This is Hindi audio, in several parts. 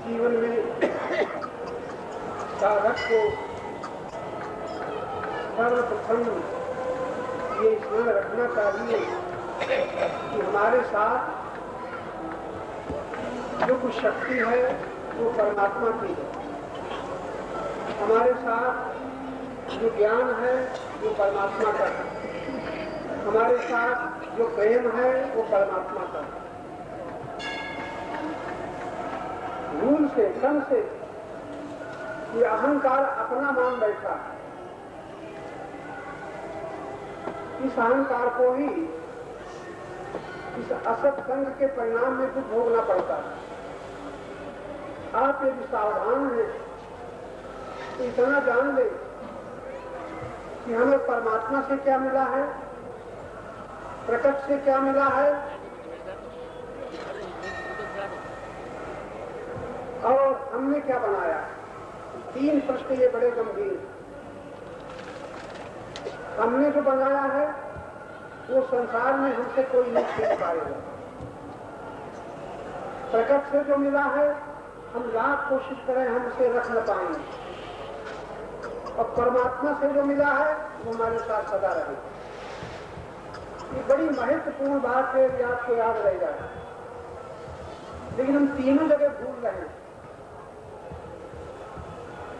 जीवन में साधक को सर्वप्रथम ये स्मरण रखना चाहिए कि हमारे साथ जो कुछ शक्ति है वो परमात्मा की है, हमारे साथ जो ज्ञान है वो परमात्मा का है, हमारे साथ जो प्रेम है वो परमात्मा का है। भूल से क्रम से ये अहंकार अपना मान बैठा है, इस अहंकार को ही इस असत संग के परिणाम में कुछ भोगना पड़ता है। आप यदि सावधान हैं तो इतना जान ले कि हमें परमात्मा से क्या मिला है, प्रकृति से क्या मिला है और हमने क्या बनाया। तीन प्रश्न ये बड़े गंभीर। हमने जो बनाया है वो संसार में हमसे कोई नहीं छीन पाएगा। प्रकृति से जो मिला है हम लाख कोशिश करें हम उसे रख न पाएंगे, और परमात्मा से जो मिला है वो हमारे साथ सदा रहेगा। ये बड़ी महत्वपूर्ण बात है कि आपको याद रह जाए, लेकिन हम तीनों जगह भूल रहे हैं।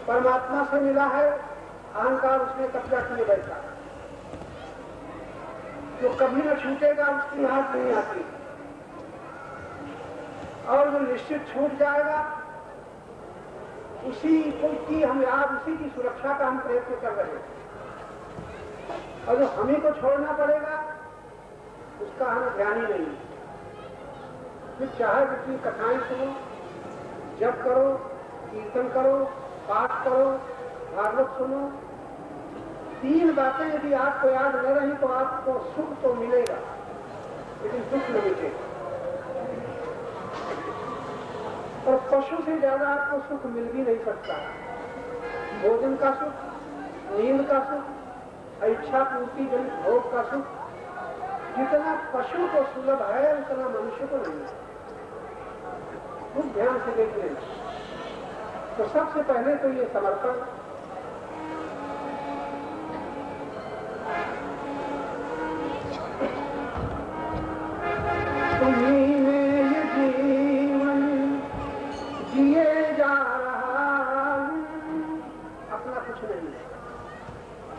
परमात्मा से मिला है, अहंकार उसने कब्जा किए बैठा, जो कभी न छूटेगा उसकी हाथ नहीं आती, और जो निश्चित छूट जाएगा उसी की हम याद, उसी की सुरक्षा का हम प्रयत्न कर रहे हैं, और जो हमें को छोड़ना पड़ेगा उसका हमें ध्यान ही नहीं। फिर चाहे जितनी कथाएं सुनो, जप करो, कीर्तन करो, पाठ करो, भागवत सुनो, तीन बातें यदि आपको याद न रही तो आपको सुख तो मिलेगा लेकिन दुख न मिलेगा। और पशु से ज्यादा आपको सुख मिल भी नहीं सकता। भोजन का सुख, नींद का सुख, इच्छा पूर्ति जनित भोग का सुख जितना पशु को सुलभ है उतना मनुष्य को नहीं है। खूब ध्यान से देख लेना। तो सबसे पहले तो ये समर्पण, तुम्हीं में ये जीवन जिए जा रहा हूं, अपना कुछ नहीं,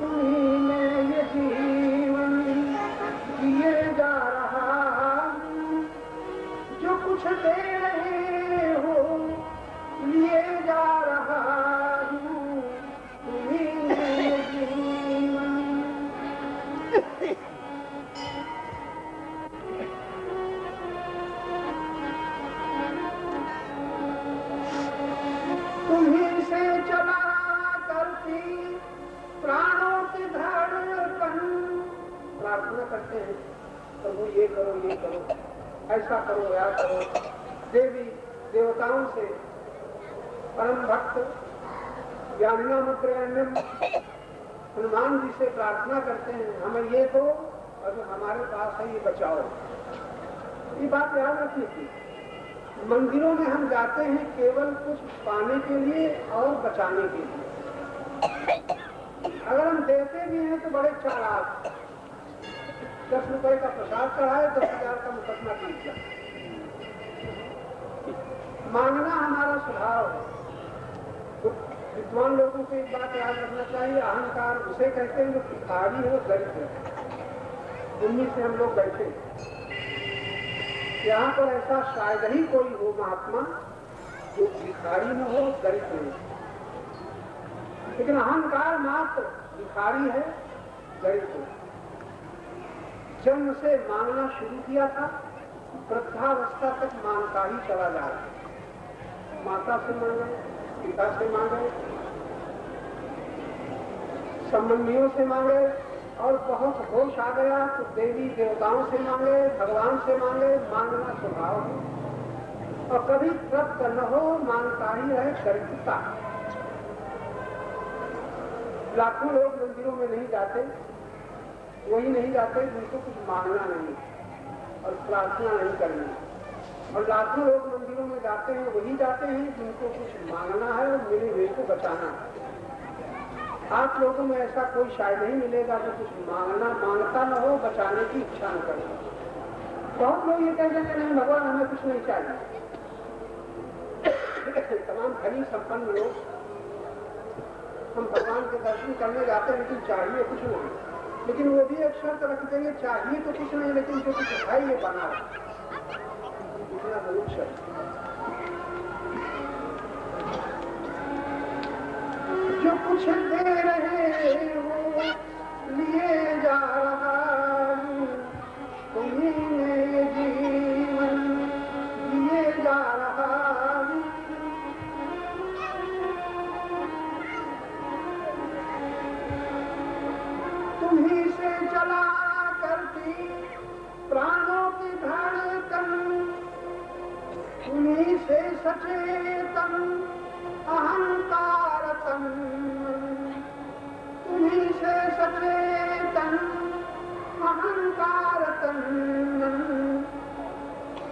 तुम्हीं में ये जीवन जिए जा रहा हूं, जो कुछ दे रहे हो लिए जा रहा हूं, तुम्हीं में ये जीवन। तुम्हीं से चला करती प्राणों की धड़कन। प्रार्थना करते हैं प्रभु ये करो, ये करो, ऐसा करो, या करो। देवी देवताओं से, परम भक्त ज्ञानिनामुद्रयण्यम हनुमान जी से प्रार्थना करते हैं हमें ये दो और जो हमारे पास है ये बचाओ। ये बात याद रखनी थी। मंदिरों में हम जाते हैं केवल कुछ पाने के लिए और बचाने के लिए। अगर हम देते भी हैं तो बड़े चालाक, 10 रुपए का प्रसाद चढ़ाए 10,000 का मुकदमा जीत जाए। मांगना हमारा स्वभाव है। विद्वान लोगों को एक बात याद रखना चाहिए, अहंकार उसे कहते हैं जो भिखारी हो, दरिद्र है। उन्हीं से हम लोग बैठे। यहाँ पर ऐसा शायद ही कोई हो महात्मा जो भिखारी न हो, दरिद्र हो, लेकिन अहंकार मात्र भिखारी है, दरिद्र। जन्म से मांगना शुरू किया था वृद्धावस्था तक मांगता ही चला जा रहा है। माता से मांगे, पिता से मांगे, संबंधियों से मांगे, और बहुत होश आ गया तो देवी देवताओं से मांगे, भगवान से मांगे। मांगना स्वभाव है, और कभी तृप्त न हो मांगता ही रहे, दरिद्रता। लाखों लोग मंदिरों में नहीं जाते, वही नहीं जाते जिनको कुछ मांगना नहीं और प्रार्थना नहीं करनी, और लाखों लोग मंदिरों में जाते हैं, वही जाते हैं जिनको कुछ मांगना है और मिले हुए को बचाना है। आप लोगों में ऐसा कोई शायद नहीं मिलेगा जो कुछ मांगता न हो, बचाने की इच्छा न करे। बहुत लोग ये कहते हैं नहीं भगवान हमें कुछ नहीं चाहिए। तमाम धनी संपन्न लोग हम भगवान के दर्शन करने जाते हैं, लेकिन चाहिए कुछ नहीं। लेकिन वो भी एक शर्त रख देंगे, चाहिए तो कुछ नहीं, लेकिन जो कुछ है ये बना है। इतना जरूर शर्त। जो कुछ दे रहे हो लिए जा रहा हूँ, तुम्हीं ने जीवन लिए जा रहा हूँ। तुम्हीं से चला करती प्राणों की धड़कन, तुम्हीं से सचेतन अहंकार तन, तुम्हीं से सचेतन अहंकार तन,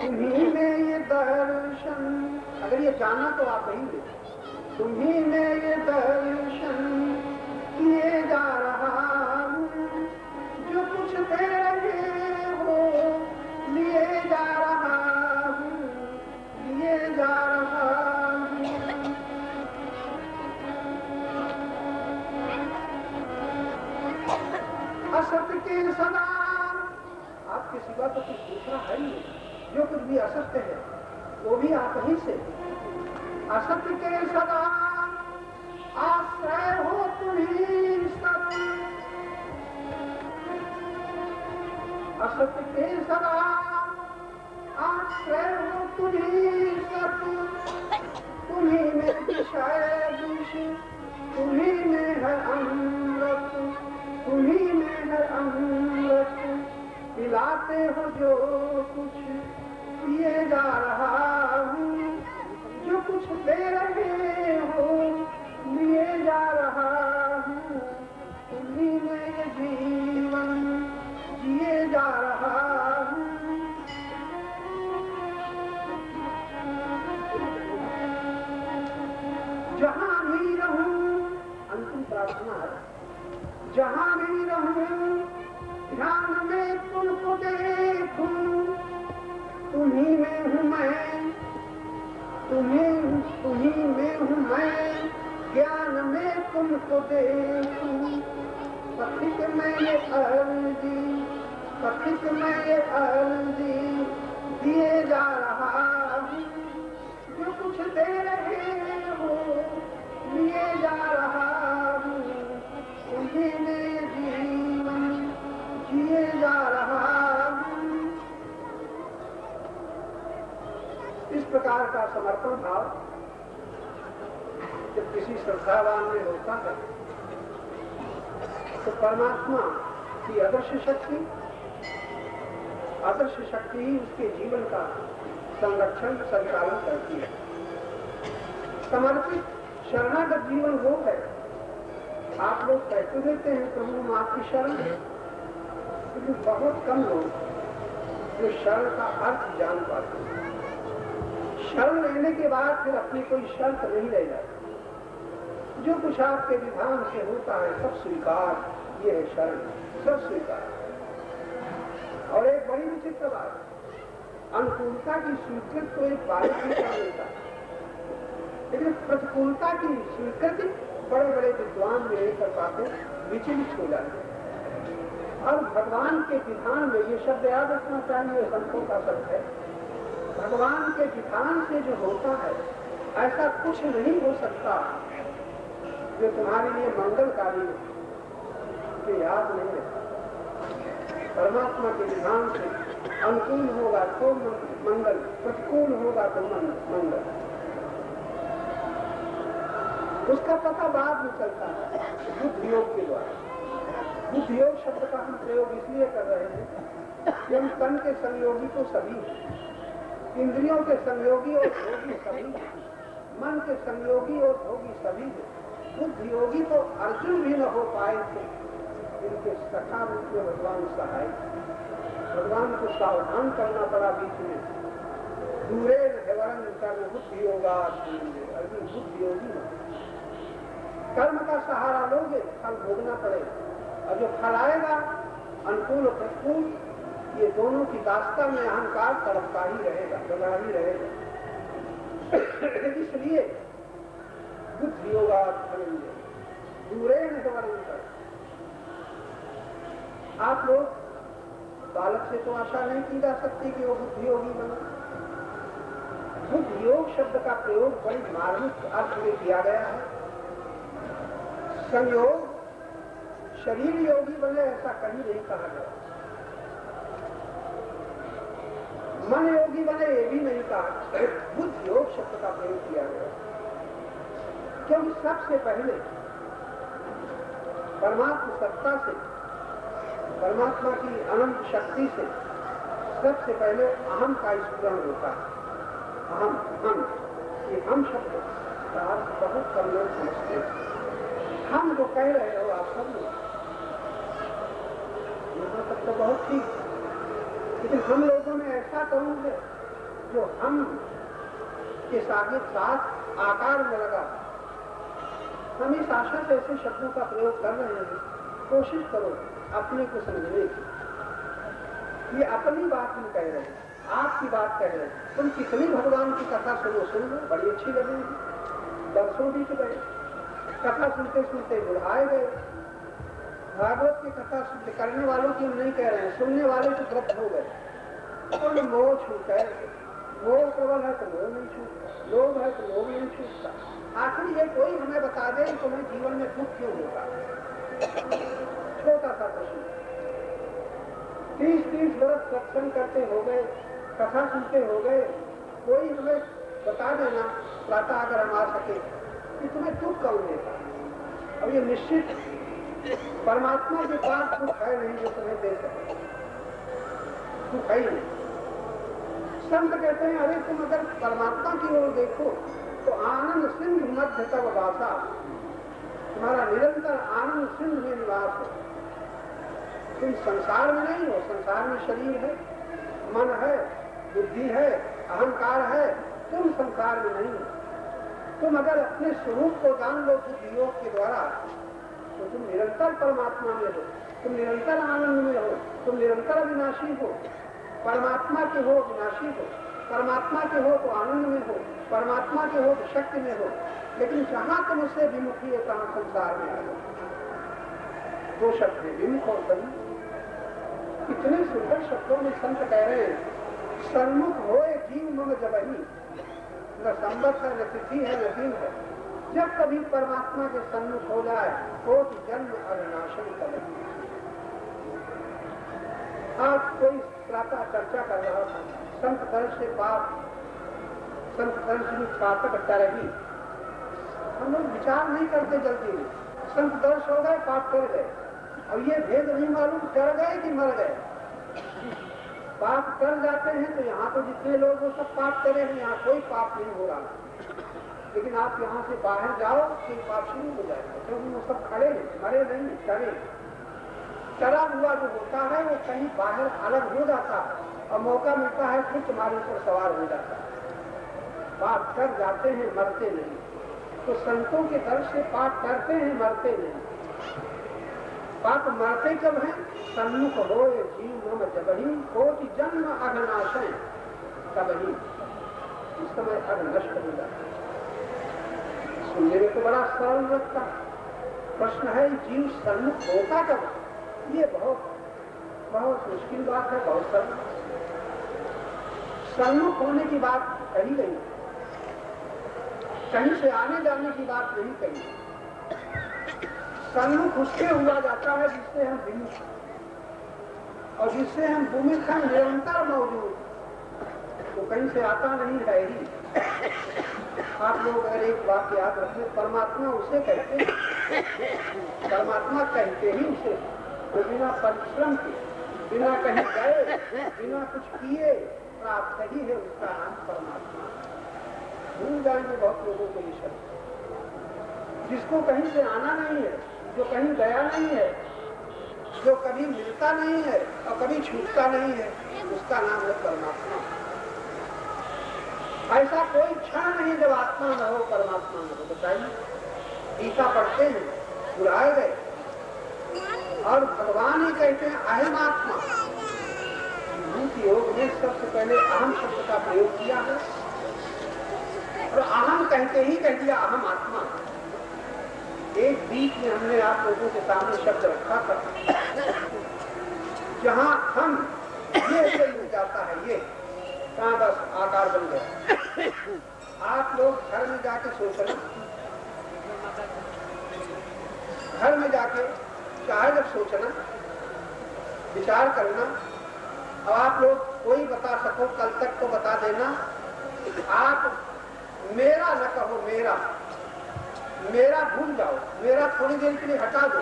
तुम्हीं में ये दर्शन। अगर ये जाना तो आप ही ले, तुम्हीं में ये दर्शन किए जा रहा हूँ। जो कुछ दे रहे हो लिए जा रहा हूँ, लिए जा रहा हूँ। असत्य के सदा, आपके सिवा तो कुछ दूसरा है ही नहीं। जो कुछ भी असत्य है वो भी आप ही से। असत्य के सदा आश्रय हो तुम्हीं सब, असत्य के सदा आश्रय हो तुम्हीं सब। तुम्हीं में विषय विष, तुम्हीं में है अमृत, तुम्हीं में है अमृत। पिलाते हो जो कुछ पिए जा रहा हूँ। जो कुछ दे रहे हो लिए जा रहा हूँ। तुम्हीं में ये जीवन जिए जा रहा हूँ। जहाँ भी रहूं, अंतिम प्रार्थना है, जहाँ भी रहूं ध्यान में तुमको देखूं। तुम्हीं में हूँ मैं, तुम्हीं में हूँ मैं, ज्ञान में तुमको देखूं। पथिक में ये अर्जी, पथिक में ये अर्जी दिए जा रहा हूँ। जो कुछ दे रहे हो लिए जा रहा हूँ। तुम्हीं में ये जीवन जिए जा रहा हूँ। इस प्रकार का समर्पण भाव जब किसी श्रद्धावान में होता है तो परमात्मा की आदर्श शक्ति ही उसके जीवन का संरक्षण संचालन करती है। समर्पित शरणागत जीवन वो है। आप लोग कहते देते हैं प्रभु हम आपकी शरण है, लेकिन बहुत कम लोग जो शरण का अर्थ जान पाते हैं। शरण लेने के बाद फिर अपनी कोई शर्त नहीं रह जाती। जो कुछ आपके विधान से होता है सब स्वीकार, ये है शरण, सब स्वीकार। और एक बड़ी विचित्र बात, अनुकूलता की स्वीकृति तो एक बारिश ही कर लेता है, लेकिन प्रतिकूलता की स्वीकृति बड़े बड़े विद्वान नहीं कर पाते, विचलित हो जाते। और भगवान के विधान में ये शब्द याद रखना चाहिए, संतों का शब्द है, भगवान के विधान से जो होता है ऐसा कुछ नहीं हो सकता जो तुम्हारे लिए मंगलकारी हो, याद नहीं है। परमात्मा के विधान से अनुकूल होगा तो मंगल, प्रतिकूल होगा तो मंगल। उसका पता बाद में चलता है बुद्ध योग के द्वारा। बुद्ध योग शब्द का हम प्रयोग इसलिए कर रहे हैं कि हम तन के संयोगी तो सभी, इंद्रियों के संयोगी और भोगी सभी, मन के संयोगी और भोगी सभी हैं। बुद्ध योगी तो अर्जुन भी न हो पाए थे, इनके सखा रूप में भगवान सहाय। भगवान को सावधान करना पड़ा बीच में, दूरे हेवरन कर बुद्धि योगा, अर्जुन बुद्धि योगी न। कर्म का सहारा लोगे फल भोगना पड़ेगा, और जो फल आएगा अनुकूल और प्रतिकूल, ये दोनों की दास्ता में अहंकार तड़पता ही रहेगा, बना ही रहेगा। इसलिए बुद्धि योगा दूरे कर। आप लोग बालक से तो आशा नहीं की जा सकती कि वो बुद्धि योगी बने। बुद्धि योग शब्द का प्रयोग बड़ी मार्मिक अर्थ में किया गया है। संयोग शरीर योगी बने ऐसा कहीं नहीं कहा गया, मन योगी बने ये भी नहीं कहा। बुद्ध योग शब्द का प्रयोग किया गया क्योंकि सबसे पहले परमात्मा सत्ता से, परमात्मा की अनंत शक्ति से सबसे पहले अहम का स्फुरण होता है। हम ये हम शब्द का अर्थ बहुत कम लोग समझते हैं। हम जो कह रहे हो आप सब लोग, यहाँ तक तो बहुत ठीक, लेकिन हम लोगों ने ऐसा करूंगे जो हम के साथ आकार में लगा। हम इस आशा से ऐसे शब्दों का प्रयोग कर रहे हैं। कोशिश करो अपने को समझने की। ये अपनी बात हम कह रहे हैं, आपकी बात कह रहे हैं। तुम कितनी भगवान की कथा सुन लो, बड़ी अच्छी लगेगी। दर्शों भी गए, कथा सुनते सुनते बुढ़ाए गए। भागवत की कथा करने वालों की हम नहीं कह रहे हैं, सुनने वाले तो ग्रस्त हो गए। तो मोह छूट है, मोह प्रबल है तो मोह नहीं छूटता, लोभ है तो लोभ नहीं छूटता। आखिर ये कोई हमें बता दे कि तुम्हें जीवन में दुख क्यों होता। छोटा सा प्रश्न। 30-30 वर्ष सत्संग करते हो गए, कथा सुनते हो गए, कोई हमें बता देना प्रातः अगर हम आ सके कि तुम्हें दुख कौन देता। और ये निश्चित परमात्मा के पास दुख है नहीं जो तुम्हें दे सके, दुख है ही नहीं। संत कहते हैं अरे तुम अगर परमात्मा की ओर देखो तो आनंद सिंधु मध्य तब वासा, तुम्हारा निरंतर आनंद सिंधु में निवास है। तुम संसार में नहीं हो, संसार में शरीर है, मन है, बुद्धि है, अहंकार है, तुम संसार में नहीं हो। तुम अगर अपने स्वरूप को जान लो बुद्धि योग के द्वारा तो तुम निरंतर परमात्मा में हो, तुम निरंतर आनंद में हो, तुम निरंतर अविनाशी हो। परमात्मा के हो विनाशी हो, परमात्मा के हो तो आनंद में हो, परमात्मा के हो तो शक्ति में हो। लेकिन जहां तुम उससे विमुखी है तहां संसार में आ जाओ। दो शब्द है, विमुख और सन्मुख। इतने सुंदर शब्दों में संत कह रहे हैं सन्मुख होए जीव मम जबही, न संबत है, न तिथि है, न दिन है। जब कभी परमात्मा के सन्मुख हो जाए तो जन्म अविनाशन करेगी। आज कोई प्रातः चर्चा कर रहा था संत दर्श से पाप, संत दर्श में पापक तरही। हम लोग विचार नहीं करते जल्दी में, संत दर्श हो गए पाप कर गए, और ये भेद नहीं मालूम कर गए कि मर गए। पाप कर जाते हैं तो यहाँ तो जितने लोग वो सब पाप करे हैं, यहाँ कोई पाप नहीं हो रहा। लेकिन आप यहाँ से बाहर जाओ तो पाप शुरू हो जाएगा, क्योंकि वो सब खड़े हैं, मरे नहीं, चरे। चरा हुआ जो होता है वो कहीं बाहर अलग हो जाता है और मौका मिलता है फिर तुम्हारे ऊपर सवार हो जाता है। पाप कर जाते हैं, मरते नहीं। तो संतों के दर से पाप करते हैं, मरते नहीं। पाप मरते कब हैं? सन्मुख हो जीव मम जबही, कोटि जन्म अघनाशय तबही। इस समय अघ नष्ट हो जाता है। सुनने में तो बड़ा सरल लगता है। प्रश्न है जीव सन्मुख होता कब? ये बहुत बहुत मुश्किल बात है, बहुत सरल। सन्मुख होने की बात कही गई, कहीं से आने जाने की बात नहीं कही। सन्मुख उससे हुआ जाता है जिससे हम विमुख, और जिससे हम भूमिखंड निरंतर मौजूद, तो कहीं से आता नहीं है ही। आप लोग अगर एक बात याद रखें, परमात्मा उसे कहते हैं, परमात्मा कहते ही उसे तो बिना परिश्रम के, बिना कहीं गए, बिना कुछ किए प्राप्त ही है उसका नाम परमात्मा। भूल जाएंगे बहुत लोगों को ये शब्द, जिसको कहीं से आना नहीं है, जो कहीं गया नहीं है, जो कभी मिलता नहीं है और कभी छूटता नहीं है, उसका नाम है परमात्मा। ऐसा कोई क्षण नहीं जब आत्मा न हो परमात्मा न हो। बताइए, गीता पढ़ते हैं, बुलाए गए और भगवान ही कहते हैं अहम आत्मा। विभूति योग में सबसे पहले अहम शब्द का प्रयोग किया है और अहम कहते ही कह दिया अहम आत्मा। एक बीच में हमने आप लोगों के सामने शब्द रखा था, जहां हम ये मिल जाता है, ये कहाँ बस आकार बन गया। आप लोग घर में जाके सोचना, घर में जाके चाहे जब सोचना, विचार करना। अब आप लोग कोई बता सको, कल तक तो बता देना। आप मेरा न कहो, मेरा मेरा भूल जाओ, मेरा थोड़ी देर के लिए हटा दो,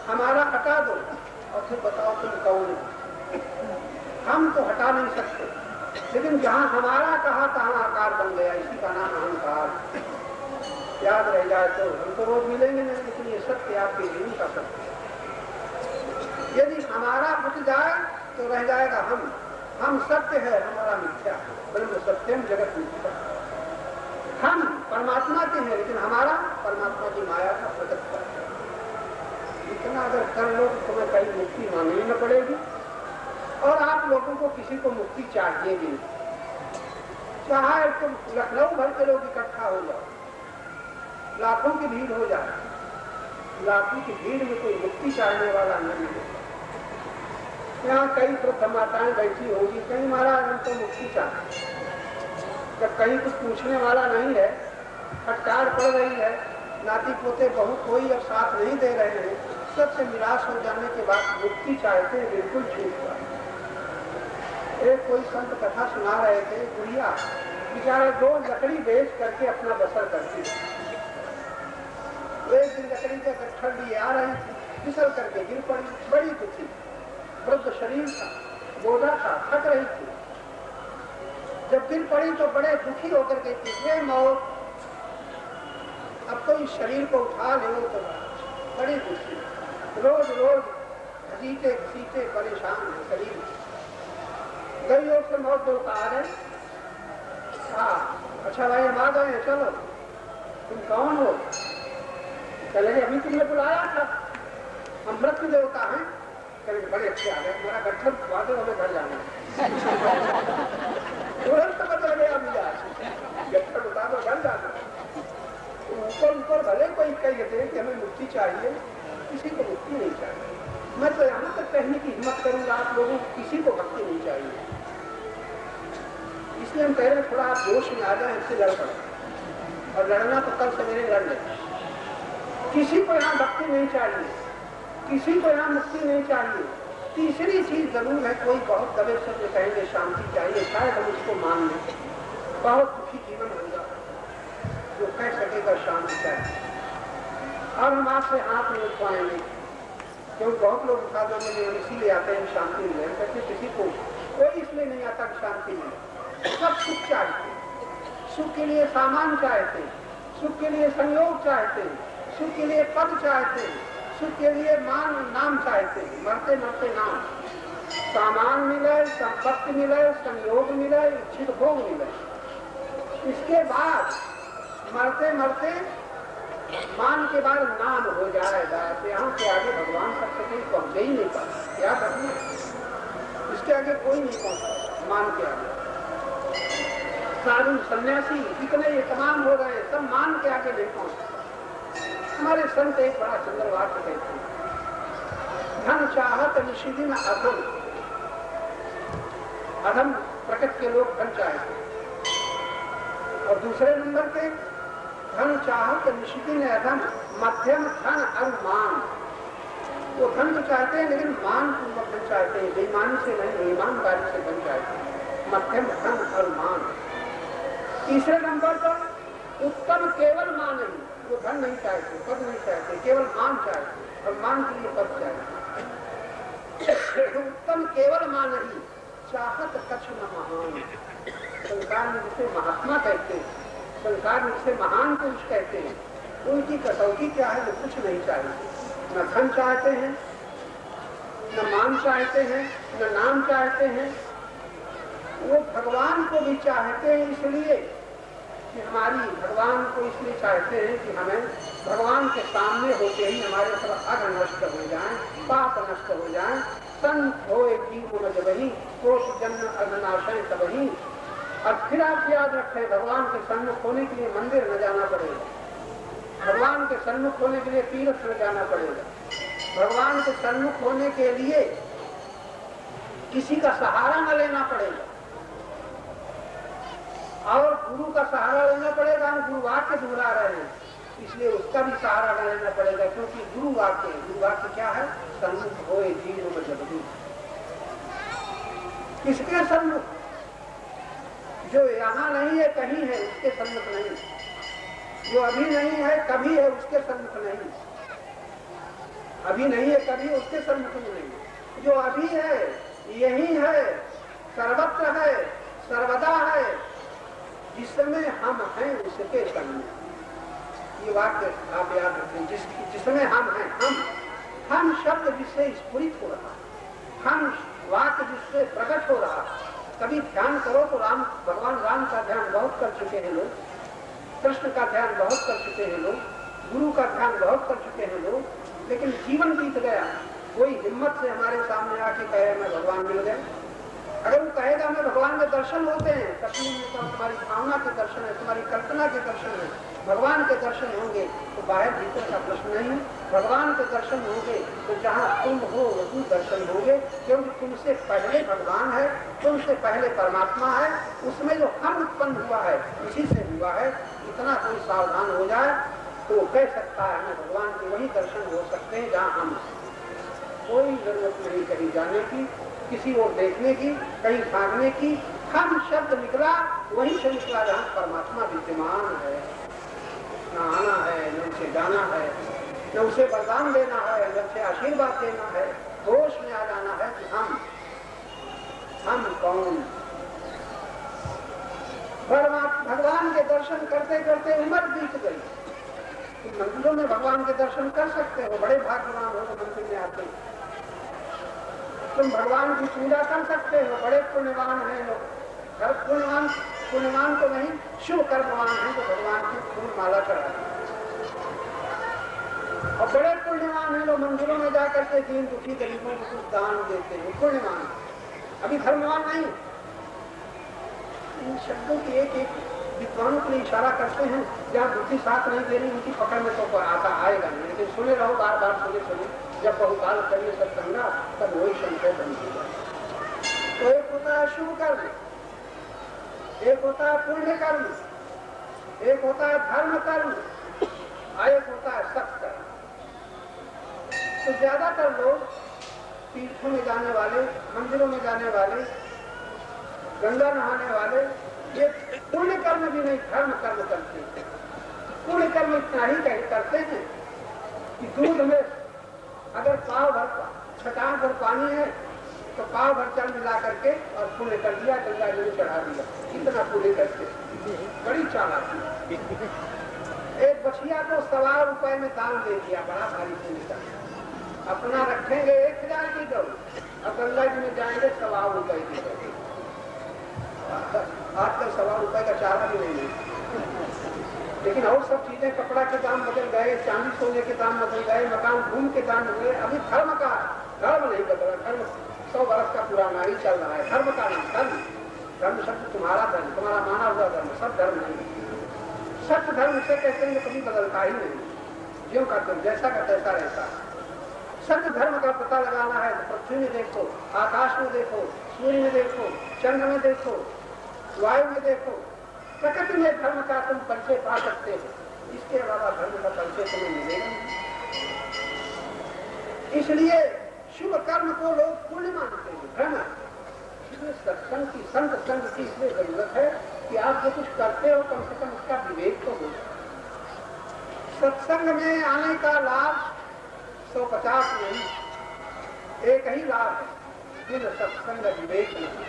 हमारा हटा दो और फिर बताओ तुम कौन हो। हम तो हटा नहीं सकते, लेकिन जहां हमारा कहा तहां आकार बन गया, इसी का नाम अहंकार। याद रह जाए तो हम तो रोज मिलेंगे नहीं, लेकिन ये सत्य आपके जीवन का सत्य। यदि हमारा बुझ जाए तो रह जाएगा हम सत्य है, हमारा मिथ्या। ब्रह्म सत्यम जगत मिथ्या। हम परमात्मा के हैं, लेकिन हमारा परमात्मा की माया का प्रकट है। इतना अगर कर लो तो तुम्हें कहीं मुक्ति मांगनी न पड़ेगी और आप लोगों को किसी को मुक्ति चाहिए भी नहीं। चाहे तुम लखनऊ भर के लोग इकट्ठा हो जाओ, लाखों की भीड़ हो जाए, लाखों की भीड़ में कोई मुक्ति चाहने वाला नहीं है। यहाँ कई वृद्ध माताएं बैठी होगी, कहीं महाराज हम तो मुक्ति चाहते, जब कहीं कुछ पूछने वाला नहीं है, फटकार पड़ रही है, नाती पोते बहू कोई अब साथ नहीं दे रहे हैं, सबसे निराश हो जाने के बाद मुक्ति चाहते हैं, बिल्कुल छूट गया। एक कोई संत कथा सुना रहे थे, गुड़िया बेचारे 2 लकड़ी बेच करके अपना बसर करती है। एक दिन लकड़ी का गट्ठर लिए आ रहे थे, फिसल करके गिर पड़ी, बड़ी दुखी, वृद्ध शरीर था, बोझा था, थक रही थी। जब गिर पड़ी तो बड़े दुखी होकर के कितने मौत, अब तो इस शरीर को उठा ले, तो बड़ी दुखी, रोज रोज घसीटे घसीटे परेशान है शरीर। कई लोग से मौत दो आ गए, अच्छा भाई हम आ गए, चलो तुम कौन हो? चले अभी तुमने बुलाया था, हम मृत्यु देवता हैं। करेंगे बड़े अच्छे आ गए, हमारा गट्ठर खुआ दो, हमें घर जाना है। तुरंत बदल गया मिजाज, गट्ठर उठा दो, घर जाना। ऊपर ऊपर भले कोई कह दे कि हमें मुक्ति चाहिए, किसी को मुक्ति नहीं चाहिए। मैं तो यहाँ तक कहने की हिम्मत करूंगा आप लोगों को, किसी को भक्ति नहीं चाहिए। इसलिए हम कह रहे हैं थोड़ा आप जोश में आ जाए, इससे लड़ पड़े, और लड़ना तो कल सवेरे लड़ ले। किसी को यहाँ भक्ति नहीं चाहिए, किसी को यहाँ मुक्ति नहीं चाहिए। तीसरी चीज जरूर है, कोई बहुत दबे शब्द कहेंगे शांति चाहिए, शायद हम उसको मान लें। बहुत दुखी जीवन होगा जो कह सकेगा शांति चाहिए, और हम आपसे हाथ नहीं उठवाएंगे, क्योंकि बहुत लोग उठा देंगे, इसीलिए आते हैं शांति मिले, कहते किसी को कोई इसलिए नहीं आता कि शांति मिले। सब सुख चाहते, सुख के लिए सामान चाहते, सुख के लिए संयोग चाहते, सुख के लिए पद चाहते, सुख के लिए मान नाम चाहते, मरते मरते नाम, सामान मिले, संपत्ति मिले, संयोग मिले, इच्छित भोग मिले। इसके बाद मरते मरते मान के बाद नाम हो जाएगा, तो यहाँ से आगे भगवान तक से कोई पहुंच ही नहीं पाता। क्या करना, इसके आगे कोई नहीं पहुंचता। मान के आगे साधु सन्यासी जितने ये तमाम हो रहे हैं, सब मान के आगे नहीं पहुंचते। हमारे संत एक बड़ा सुंदर वाक्य कहते हैं, धन चाहत निशिदिन अधम। अधम प्रकृति के लोग धन चाहते, और दूसरे नंबर के धन चाहत निशिदिन अधम, मध्यम धन अनुमान। वो धन तो चाहते हैं लेकिन मान पूर्वक धन चाहते हैं, बेईमानी से नहीं, ईमानदारी से धन चाहते हैं। मध्यम धन और मान। तीसरे नंबर पर उत्तम केवल मान नहीं, वो धन नहीं चाहते, पद नहीं चाहते, केवल मान चाहते और मान के लिए पद चाहते। उत्तम केवल मान नहीं, चाहत कछ न महान। संसार में जिसे महात्मा कहते हैं, संसार में जिसे महान पुरुष कहते हैं, उनकी कसौटी क्या है? वो कुछ नहीं चाहते, न धन चाहते हैं, न मान चाहते हैं, न नाम चाहते हैं। वो भगवान को भी चाहते हैं, इसलिए कि हमारी भगवान को इसलिए चाहते हैं कि हमें भगवान के सामने होते ही हमारे सब अघ नष्ट हो जाएं, पाप नष्ट हो जाएं। संत होए जीव जब ही कोष जन्म अग्नाशय तब ही। और फिर आप याद रखें, भगवान के सन्मुख होने के लिए मंदिर न जाना पड़ेगा, भगवान के सन्मुख होने के लिए तीर्थ न जाना पड़ेगा, भगवान के सन्मुख होने के लिए किसी का सहारा न लेना पड़ेगा और गुरु का सहारा लेना पड़ेगा। हम गुरु वाक्य दोहरा रहे हैं, इसलिए उसका भी सहारा न लेना पड़ेगा, क्योंकि गुरु वाक्य क्या है? सन्मुख होए जीव में जबी। किसके सन्मुख? जो यहाँ नहीं है कहीं है, उसके सन्मुख नहीं। जो अभी नहीं है कभी है, उसके सन्मुख नहीं। अभी नहीं है कभी, उसके सन्मुख नहीं। जो अभी है, यही है, सर्वत्र है, सर्वदा है, जिसमें हम हैं उसके सन्मुख। ये वाक्य आप याद रखें, जिसमें हम हैं। हम शब्द जिससे स्फुरित हो रहा, हम वाक्य जिससे प्रकट हो रहा। कभी ध्यान करो तो भगवान राम का ध्यान बहुत कर चुके हैं लोग, कृष्ण का ध्यान बहुत कर चुके हैं लोग, गुरु का ध्यान बहुत कर चुके हैं लोग, लेकिन जीवन बीत गया। कोई हिम्मत से हमारे सामने आके कहे मैं भगवान मिल गया। अगर वो कहेगा हमें भगवान में दर्शन होते हैं, कश्मीर में तो तुम्हारी भावना के दर्शन है, तुम्हारी कल्पना के दर्शन है, भगवान के दर्शन होंगे तो बाहर भीतर का प्रश्न नहीं। भगवान के दर्शन होंगे तो जहाँ तुम हो वही दर्शन होंगे, क्योंकि तुमसे पहले भगवान है, तुमसे पहले परमात्मा है। उसमें जो हम उत्पन्न हुआ है इसी से हुआ है। इतना कोई सावधान हो जाए तो वो कह सकता है हमें भगवान के वही दर्शन हो सकते हैं जहाँ हम। कोई जरूरत नहीं कहीं जाने की, किसी और देखने की, कहीं भागने की। हम शब्द निकला वही से निकला जहाँ परमात्मा विद्यमान है। न आना है, न उसे जाना है, न उसे वरदान देना है, न उसे आशीर्वाद देना है। होश में आ जाना है कि हम कौन। भगवान के दर्शन करते करते उम्र बीत गई। तुम मंदिरों में भगवान के दर्शन कर सकते हो, बड़े भाग्यवान हो तो मंदिर में आते। तुम भगवान की पूजा कर सकते हो, बड़े पुण्यवान हैं लोग। पुण्यवान तो नहीं, शुभ कर्मवान है तो भगवान की फूल माला चढ़ाते। और बड़े पुण्यवान है लोग मंदिरों में जाकर के दीन दुखी गरीबों को कुछ दान देते हैं, पुण्यवान। अभी धर्मवान नहीं। इन शब्दों की एक एक विद्वानों के लिए इशारा करते हैं, जहाँ बुद्धि साथ नहीं दे रही उनकी पकड़ में तो आएगा नहीं। लेकिन सुने रहो, बार बार सुने, जब बहुकाल करिए सत्संगा तब वही संशय बन जाए। तो एक होता है शुभ कर्म, एक होता है पुण्य कर्म, एक होता है धर्म कर्म, एक होता है सत्य कर्म। तो ज्यादातर लोग तीर्थों में जाने वाले, मंदिरों में जाने वाले, गंगा नहाने वाले, ये पुण्य कर्म भी नहीं धर्म कर्म करते हैं। पुण्य कर्म इतना ही करते हैं कि दूध में अगर पाव भर छटान भर पानी है तो पाव भर चल मिला करके और पुण्य कर दिया, गंगा जी में चढ़ा दिया। इतना पुण्य करते, बड़ी चालाकी। एक बछिया को 1.25 रुपए में दान दे दिया, बड़ा भारी पुण्य का। अपना रखेंगे 1000 की गौ और गंगा जी में जाएंगे 1.25 रुपए की गौ। आजकल 1.25 रुपए का चारा भी नहीं है। लेकिन और सब चीजें, कपड़ा के दाम बदल गए, चांदी सोने के दाम बदल गए, मकान भूमि के दाम बदल गए। अभी धर्म नहीं बदला। धर्म 100 वर्ष का पुराना ही चल रहा है। धर्म का नहीं, धर्म शब्द तुम्हारा धर्म, तुम्हारा माना हुआ धर्म, सब धर्म नहीं। सत्य धर्म से कहते हैं कभी बदलता ही नहीं, ज्यों का तुम जैसा का तैसा रहता है। सत्य धर्म का पता लगाना है तो पृथ्वी में देखो, आकाश में देखो, सूर्य में देखो, चंद्र में देखो, वायु में देखो। प्रकृति में धर्म का तुम परिचय पा सकते हो, इसके अलावा धर्म का परिचय तुम्हें मिलेगा। इसलिए शुभ कर्म को लोग पुण्य मानते हैं, भ्रम है। इसलिए सत्संग की, संत संग की इसलिए जरूरत है कि आप जो कुछ करते हो कम से कम उसका विवेक तो हो। सत्संग में आने का लाभ 150 नहीं, एक ही लाभ है, फिर सत्संग विवेक नहीं।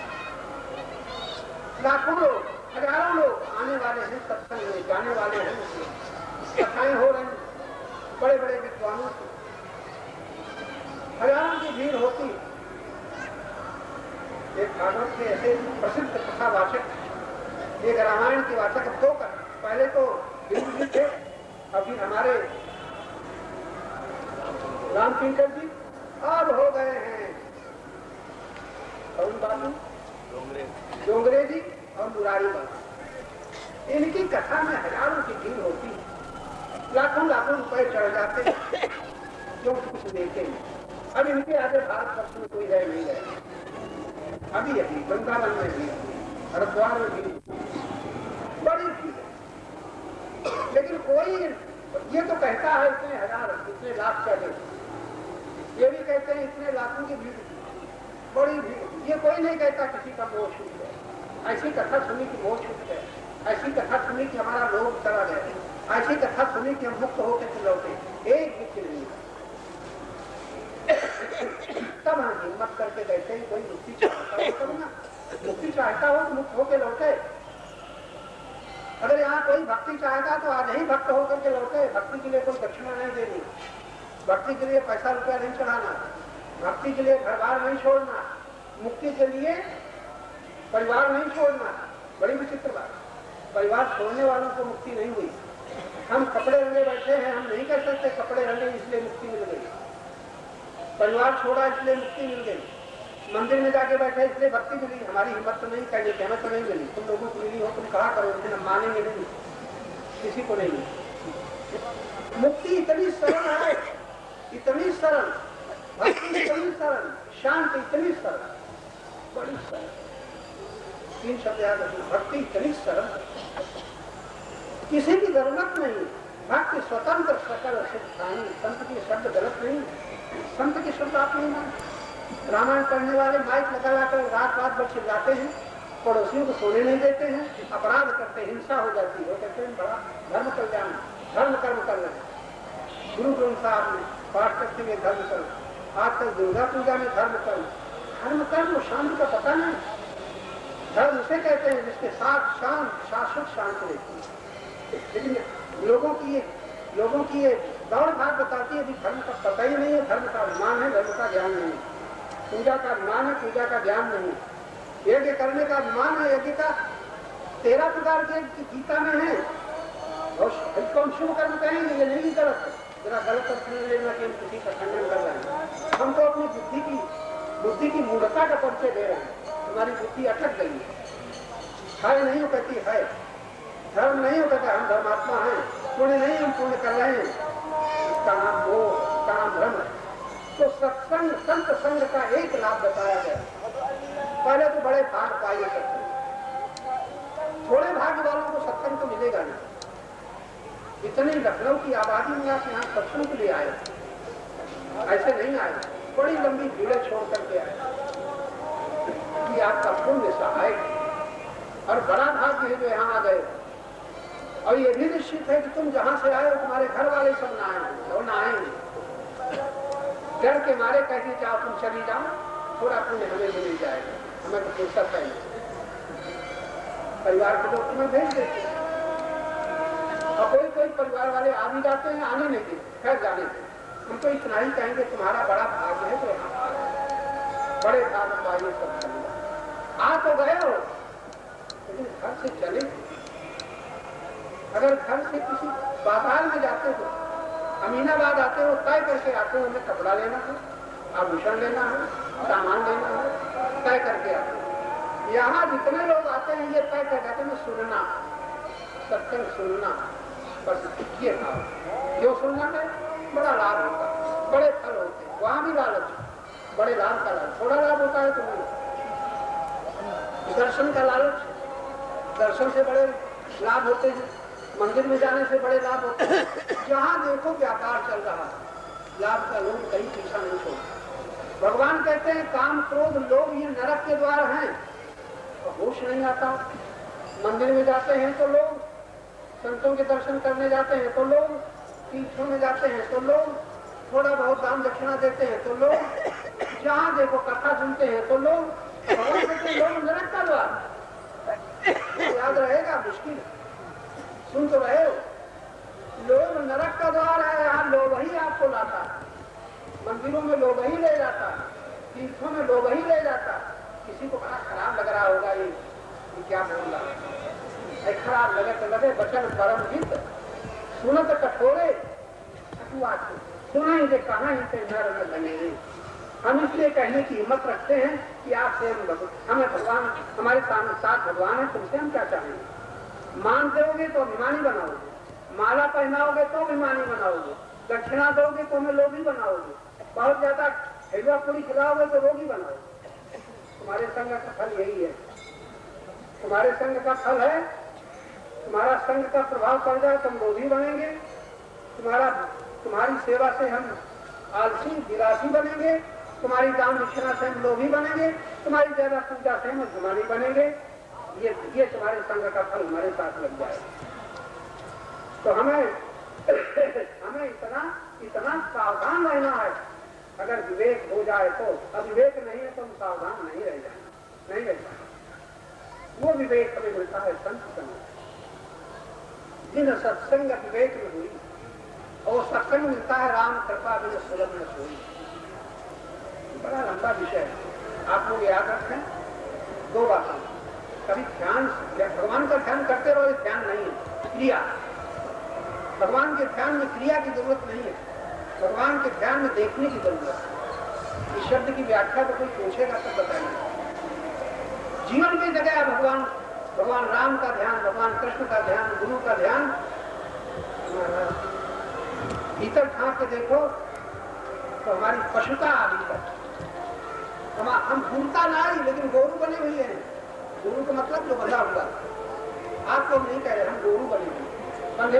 लाखों लोग, हजारों लोग आने वाले हैं सत्संग में, जाने वाले हैं, कथाएं हो रही, बड़े बड़े विद्वानों की हजारों की भीड़ होती। एक भागवत के ऐसे प्रसिद्ध कथावाचक, एक रामायण के वाचक होकर, पहले तो बिंदु थे, अभी हमारे रामकिंकर जी अब हो गए हैं कौन बाबू, डोंगरे जी और मुरारी बाबू। इनकी कथा में हजारों की भीड़ होती, लाखों लाखों रुपए चढ़ जाते, जो कुछ देते हैं। अब इनके आगे भारतवर्ष में कोई है नहीं है। अभी अभी वृंदावन में भी, हरिद्वार में भी बड़ी भीड़ है, लेकिन कोई ये तो कहता है इतने हजार, इतने लाख चढ़े, ये भी कहते हैं इतने लाखों की भीड़, बड़ी भीड़। ये कोई नहीं कहता किसी का मोह छूट गया। ऐसी कथा सुनी कि मोह छूट गया, ऐसी कथा सुनी कि हमारा लोभ चला गया, ऐसी कथा सुनी कि हम मुक्त होकर लौटे, एक भी चीज नहीं। तब हम हिम्मत करके कहते हैं कोई मुक्ति चाहता हो तब ना, मुक्ति चाहता हो तो मुक्त होकर लौटे। अगर यहाँ कोई भक्ति चाहेगा तो आज ही भक्त होकर के लौटे। भक्ति के लिए कोई दक्षिणा नहीं देनी, भक्ति के लिए पैसा रुपया नहीं चढ़ाना, भक्ति के लिए घर बार नहीं छोड़ना, मुक्ति के लिए परिवार नहीं छोड़ना। बड़ी विचित्र बात, परिवार छोड़ने वालों को मुक्ति नहीं हुई। हम कपड़े रंगे बैठे हैं, हम नहीं कर सकते कपड़े रंगे इसलिए मुक्ति मिल गई, परिवार छोड़ा इसलिए मुक्ति मिल गई, मंदिर में जाके बैठे इसलिए भक्ति मिली। हमारी हिम्मत तो नहीं, कहने की हिम्मत तो नहीं मिली। तुम लोगों को मिली हो, तुम कहा करो, लेकिन हम मानेंगे नहीं, किसी को नहीं मिली। मुक्ति इतनी सरल है, इतनी सरल, भक्ति इतनी सरल, शांति इतनी सरल, बड़ी सरल। 3 शब्द याद रखना, भक्ति इतनी सरल, किसी की जरूरत नहीं। भक्ति स्वतंत्र सकल सिद्धांत, संत की शब्द गलत नहीं, संत के शब्द आप नहीं मानते। रामायण पढ़ने वाले माइक लगा लाकर रात रात भर चिल्लाते हैं, पड़ोसियों को सोने नहीं देते हैं, अपराध करते हैं, हिंसा हो जाती है, कहते हैं बड़ा धर्म कल्याण, धर्म कर्म कर रहे हैं। गुरु ग्रंथ साहब ने पाठ करते हुए धर्म कर्म, आजकल दुर्गा पूजा में धर्म कर्म, धर्म कर्म शांति का पता नहीं। धर्म उसे कहते हैं जिसके साथ शांत शाश्वत शांति रहती है। लेकिन लोगों की ये दौड़ भाग बताती है कि धर्म का पता ही नहीं है, धर्म का अभिमान है, धर्म का ज्ञान नहीं है। पूजा का अभिमान है, पूजा का ज्ञान नहीं है। यज्ञ करने का अभिमान है, यज्ञ का 13 प्रकार के गीता में है। और इसको हम शुभ कर्म कहेंगे, ये नहीं गलत है। जरा गलत अर्थ नहीं लेना कि हम किसी का खंडन कर रहे हैं। हम तो अपनी बुद्धि की मूढ़ता का परिचय दे रहे हैं। हमारी बुद्धि अटक गई है नहीं हो कहती है, धर्म नहीं हो कहता हम धर्मात्मा हैं, पुण्य नहीं हम पुण्य कर रहे हैं, इसका नाम मोह, इसका नाम धर्म है। तो सत्संग, संत संग का एक लाभ बताया गया। पहले तो बड़े भाग पाइए सत्संग, थोड़े भाग्य वालों को सत्संग तो मिलेगा नहीं। इतनी लखनऊ की आबादी में आप यहाँ सत्संग के लिए आए, ऐसे नहीं आए, बड़ी लंबी भीड़ें छोड़ करके आए कि आपका पुण्य सहायक और बड़ा भाग्य है जो यहाँ आ गए। और ये भी निश्चित है कि तुम जहां से आए हो तुम्हारे घर वाले सब ना आए और ना आएंगे। डर के मारे कहते जाओ तुम चली जाओ, थोड़ा पुण्य हमें मिल जाएगा, हमें तो फुर्सत है। परिवार के लोग तुम्हें भेज देते हैं, और कोई परिवार वाले आ भी जाते हैं, आने नहीं देते, खैर जाने देते। हम तो इतना ही कहेंगे तुम्हारा बड़ा भाग्य है, तो बड़े भाग पाइए सब आ तो गए हो, लेकिन घर से चले। अगर घर से किसी बाजार में जाते हो, अमीनाबाद आते हो, तय करके आते हो, हमें कपड़ा लेना है, आभूषण लेना है, सामान लेना है, तय करके आते हो। यहाँ जितने लोग आते हैं ये तय कर जाते हैं सुनना, सत्संग सुनना, बस ये था। क्यों सुनना है? बड़ा लाभ होता है, बड़े फल होते हैं, वहाँ भी लालच, बड़े लाभ का लाभ, थोड़ा लाभ होता है तो दर्शन का लालच, दर्शन से बड़े लाभ होते हैं, मंदिर में जाने से बड़े लाभ होते हैं। जहाँ देखो व्यापार चल रहा है, लाभ का लोभ कहीं पीछा नहीं छोड़। भगवान कहते हैं काम क्रोध लोभ ये नरक के द्वार हैं, और होश नहीं आता। मंदिर में जाते हैं तो लोग, संतों के दर्शन करने जाते हैं तो लोग, तीर्थों में जाते हैं तो लोग, थोड़ा बहुत दान दक्षिणा देते हैं तो लोग, जहाँ देखो कथा सुनते हैं तो लोग। भगवान कहते हैं लोग नरक का द्वार। याद रहेगा, मुश्किल सुन तो रहे हो। लोग नरक का द्वार है, यहाँ लोग ही आपको लाता, मंदिरों में लोग ही ले जाता, तीर्थों में लोग ही ले जाता। किसी को बड़ा खराब लग रहा होगा ये क्या बोल रहा है, खराब लगे तो लगे, वचन परम हित सुनत कठोरे सुना ही दे कहाँ ही से नर में लगेंगे। हम इसलिए कहने की हिम्मत रखते हैं कि आपसे हमें भगवान, हमारे साथ भगवान है, तुमसे हम क्या चाहेंगे। मान दोगे तो अभिमानी बनाओगे, माला पहनाओगे तो अभिमानी बनाओगे, दक्षिणा दोगे तो हमें लोभी बनाओगे, बहुत ज्यादा हलवा पूरी खिलाओगे तो रोगी बनाओगे। तुम्हारे संग का फल यही है, तुम्हारे संग का फल है, तुम्हारा संग का प्रभाव पड़ जाए तो हम लोभी बनेंगे, तुम्हारी सेवा से हम आलसी विलासी बनेंगे, तुम्हारी दान दक्षिणा से हम लोभी बनेंगे, तुम्हारी ज्यादा पूजा से हम अभिमानी बनेंगे। ये तुम्हारे संग का फल हमारे साथ लग जाए। तो हमें इतना सावधान रहना है। अगर विवेक हो जाए तो, अविवेक नहीं है तो हम सावधान नहीं रह जाए। वो विवेक हमें मिलता है संत संग, जिन सत्संग विवेक में हुई, और सत्संग मिलता है राम कृपा बिन सुलभ न सोई। बड़ा लंबा विषय है, आप लोग याद रखें। दो बातें, कभी ध्यान, भगवान का ध्यान करते रहो, ध्यान नहीं है, क्रिया। भगवान के ध्यान में क्रिया की जरूरत नहीं है, भगवान के ध्यान में देखने की जरूरत है। इस शब्द की व्याख्या तो कोई पूछेगा तब बताएंगे। जीवन की जगह भगवान राम का ध्यान, भगवान कृष्ण का ध्यान, गुरु का ध्यान। भीतर झांक के देखो तो हमारी पशुता आ भीतर। हम भूलता नहीं, लेकिन गोरू बने हुए हैं। गोरू का मतलब जो बंधा हुआ, आप लोग नहीं कह रहे, हम गोरू बने हुए, बंधे,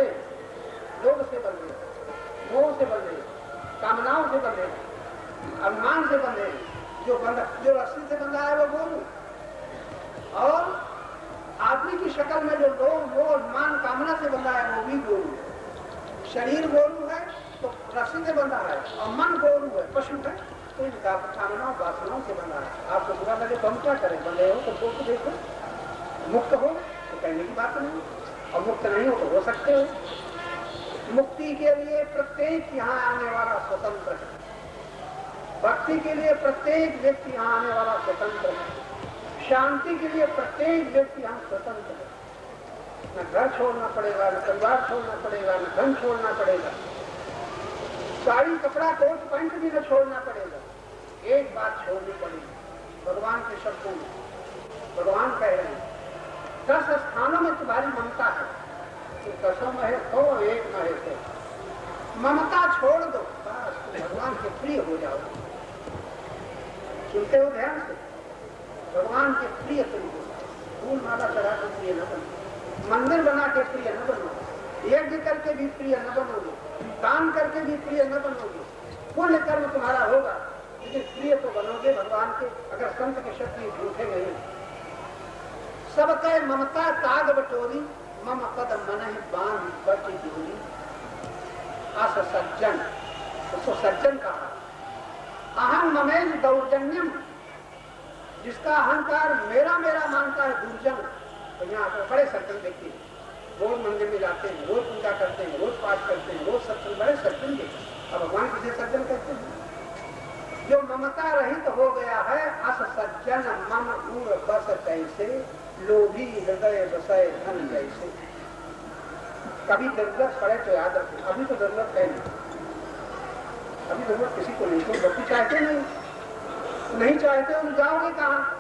लोभ से बंधे, मोह से बंधे, कामनाओं से बंधे, अभिमान से बंधे। जो रस्सी से बंधा है वो गोरू, और आदमी की शक्ल में जो लोभ मोह अभिमान कामना से बंधा है वो भी गोरू। शरीर गोरू है तो रस्सी से बंधा है, और मन गोरू है, पशु है तो इनका कामनाओं वासनाओं से बंधा है। आपको बुरा लगे तो हम क्या करें, बंधे हो तो देखो, मुक्त हो तो कहने की बात नहीं, और मुक्त नहीं हो तो हो सकते हो। मुक्ति के लिए प्रत्येक यहाँ आने वाला स्वतंत्र है, भक्ति के लिए प्रत्येक व्यक्ति यहाँ आने वाला स्वतंत्र है, शांति के लिए प्रत्येक व्यक्ति यहाँ स्वतंत्र है। न घर छोड़ना पड़ेगा, न परिवार छोड़ना पड़ेगा, न धन छोड़ना पड़ेगा, साड़ी कपड़ा कोट पैंट भी न छोड़ना पड़ेगा। एक बात छोड़नी पड़ेगी, भगवान के शब्दों में भगवान कह रहे हैं 10 स्थानों में तुम्हारी ममता है, तो 10 में है तो एक में है तो ममता छोड़ दो, बस भगवान के प्रिय हो जाओ। सुनते हो ध्यान से, भगवान के प्रिय तुम हो, फूल माला चढ़ा के प्रिय न बनो, मंदिर बना के प्रिय न बनो, यज्ञ करके भी प्रिय न बनोगे, दान करके भी प्रिय न बनोगे, पुण्य कर्म तुम्हारा होगा, लेकिन प्रिय तो बनोगे भगवान के, अगर संत के शक्ति झूठे नहीं। सबके ममता ताग बटोरी, मम पद मन ही बांध बची दूरी। अस सज्जन, उसको सज्जन कहा। अहम ममेन दौर्जन्यम, जिसका अहंकार मेरा मेरा मानता है दुर्जन। तो यहाँ पर बड़े सज्जन व्यक्ति रोज मंदिर में जाते हैं, रोज पूजा करते हैं, रोज पाठ करते हैं, रोज सत्संग, बड़े सज्जन व्यक्ति। अब भगवान किसे सज्जन कहते हैं? जो ममता रहित हो गया है। अस सज्जन मन उर बस कैसे, लोभी हृदय बसय धन जैसे। कभी जरूरत पड़े तो याद रखें, अभी तो जरूरत है नहीं, अभी जरूरत किसी को नहीं, तो भक्ति चाहते नहीं चाहते हो जाओगे कहाँ?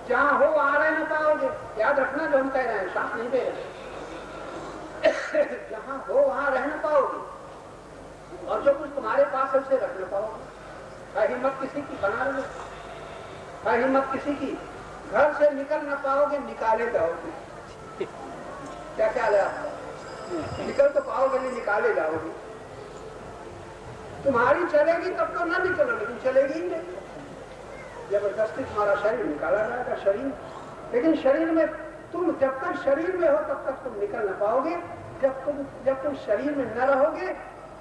जहाँ हो वहां रह न पाओगे। याद रखना जो हम कह रहे हैं, साथ नहीं दे रहे। जहाँ हो वहां रह न पाओगे, और जो कुछ तुम्हारे पास है उसे रख न पाओगे। है हिम्मत किसी की, बना लो। है हिम्मत किसी की, घर से निकल न पाओगे, निकाले जाओगे। क्या ख्याल है आपका? निकल तो पाओगे नहीं, निकाले जाओगे। तुम्हारी चलेगी तब तो ना निकलो, लेकिन चलेगी ही नहीं। जबरदस्ती तुम्हारा शरीर निकाला जाएगा शरीर, लेकिन शरीर में तुम जब तक शरीर में हो तब तक तुम निकल ना पाओगे। जब तुम शरीर में न रहोगे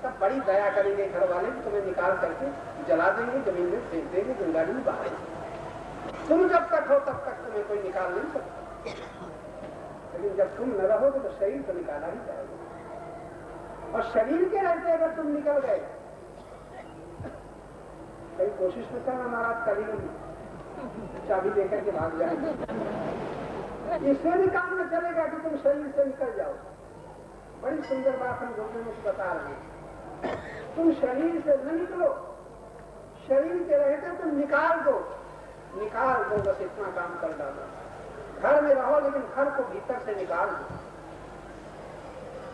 तब बड़ी दया करेंगे घर वाले, तुम्हें निकाल करके जला देंगे, जमीन में फेंक देंगे, गंगा जी बहा देंगे। तुम जब तक हो तब तक तुम्हें कोई निकाल नहीं सकता, लेकिन जब तुम न रहोगे तो शरीर तो निकाला ही जाएगा। और शरीर के रहते अगर तुम निकल गए, कहीं कोशिश में करना महाराज कभी चाबी देकर के भाग जाएंगे, इसमें भी काम न चलेगा कि तुम शरीर से निकल जाओ। बड़ी सुंदर बात हम लोगों में बता रहे हैं, तुम शरीर से न निकलो, शरीर के रहते तुम निकाल दो, बस इतना काम कर डालो। घर में रहो लेकिन घर को भीतर से निकाल दो।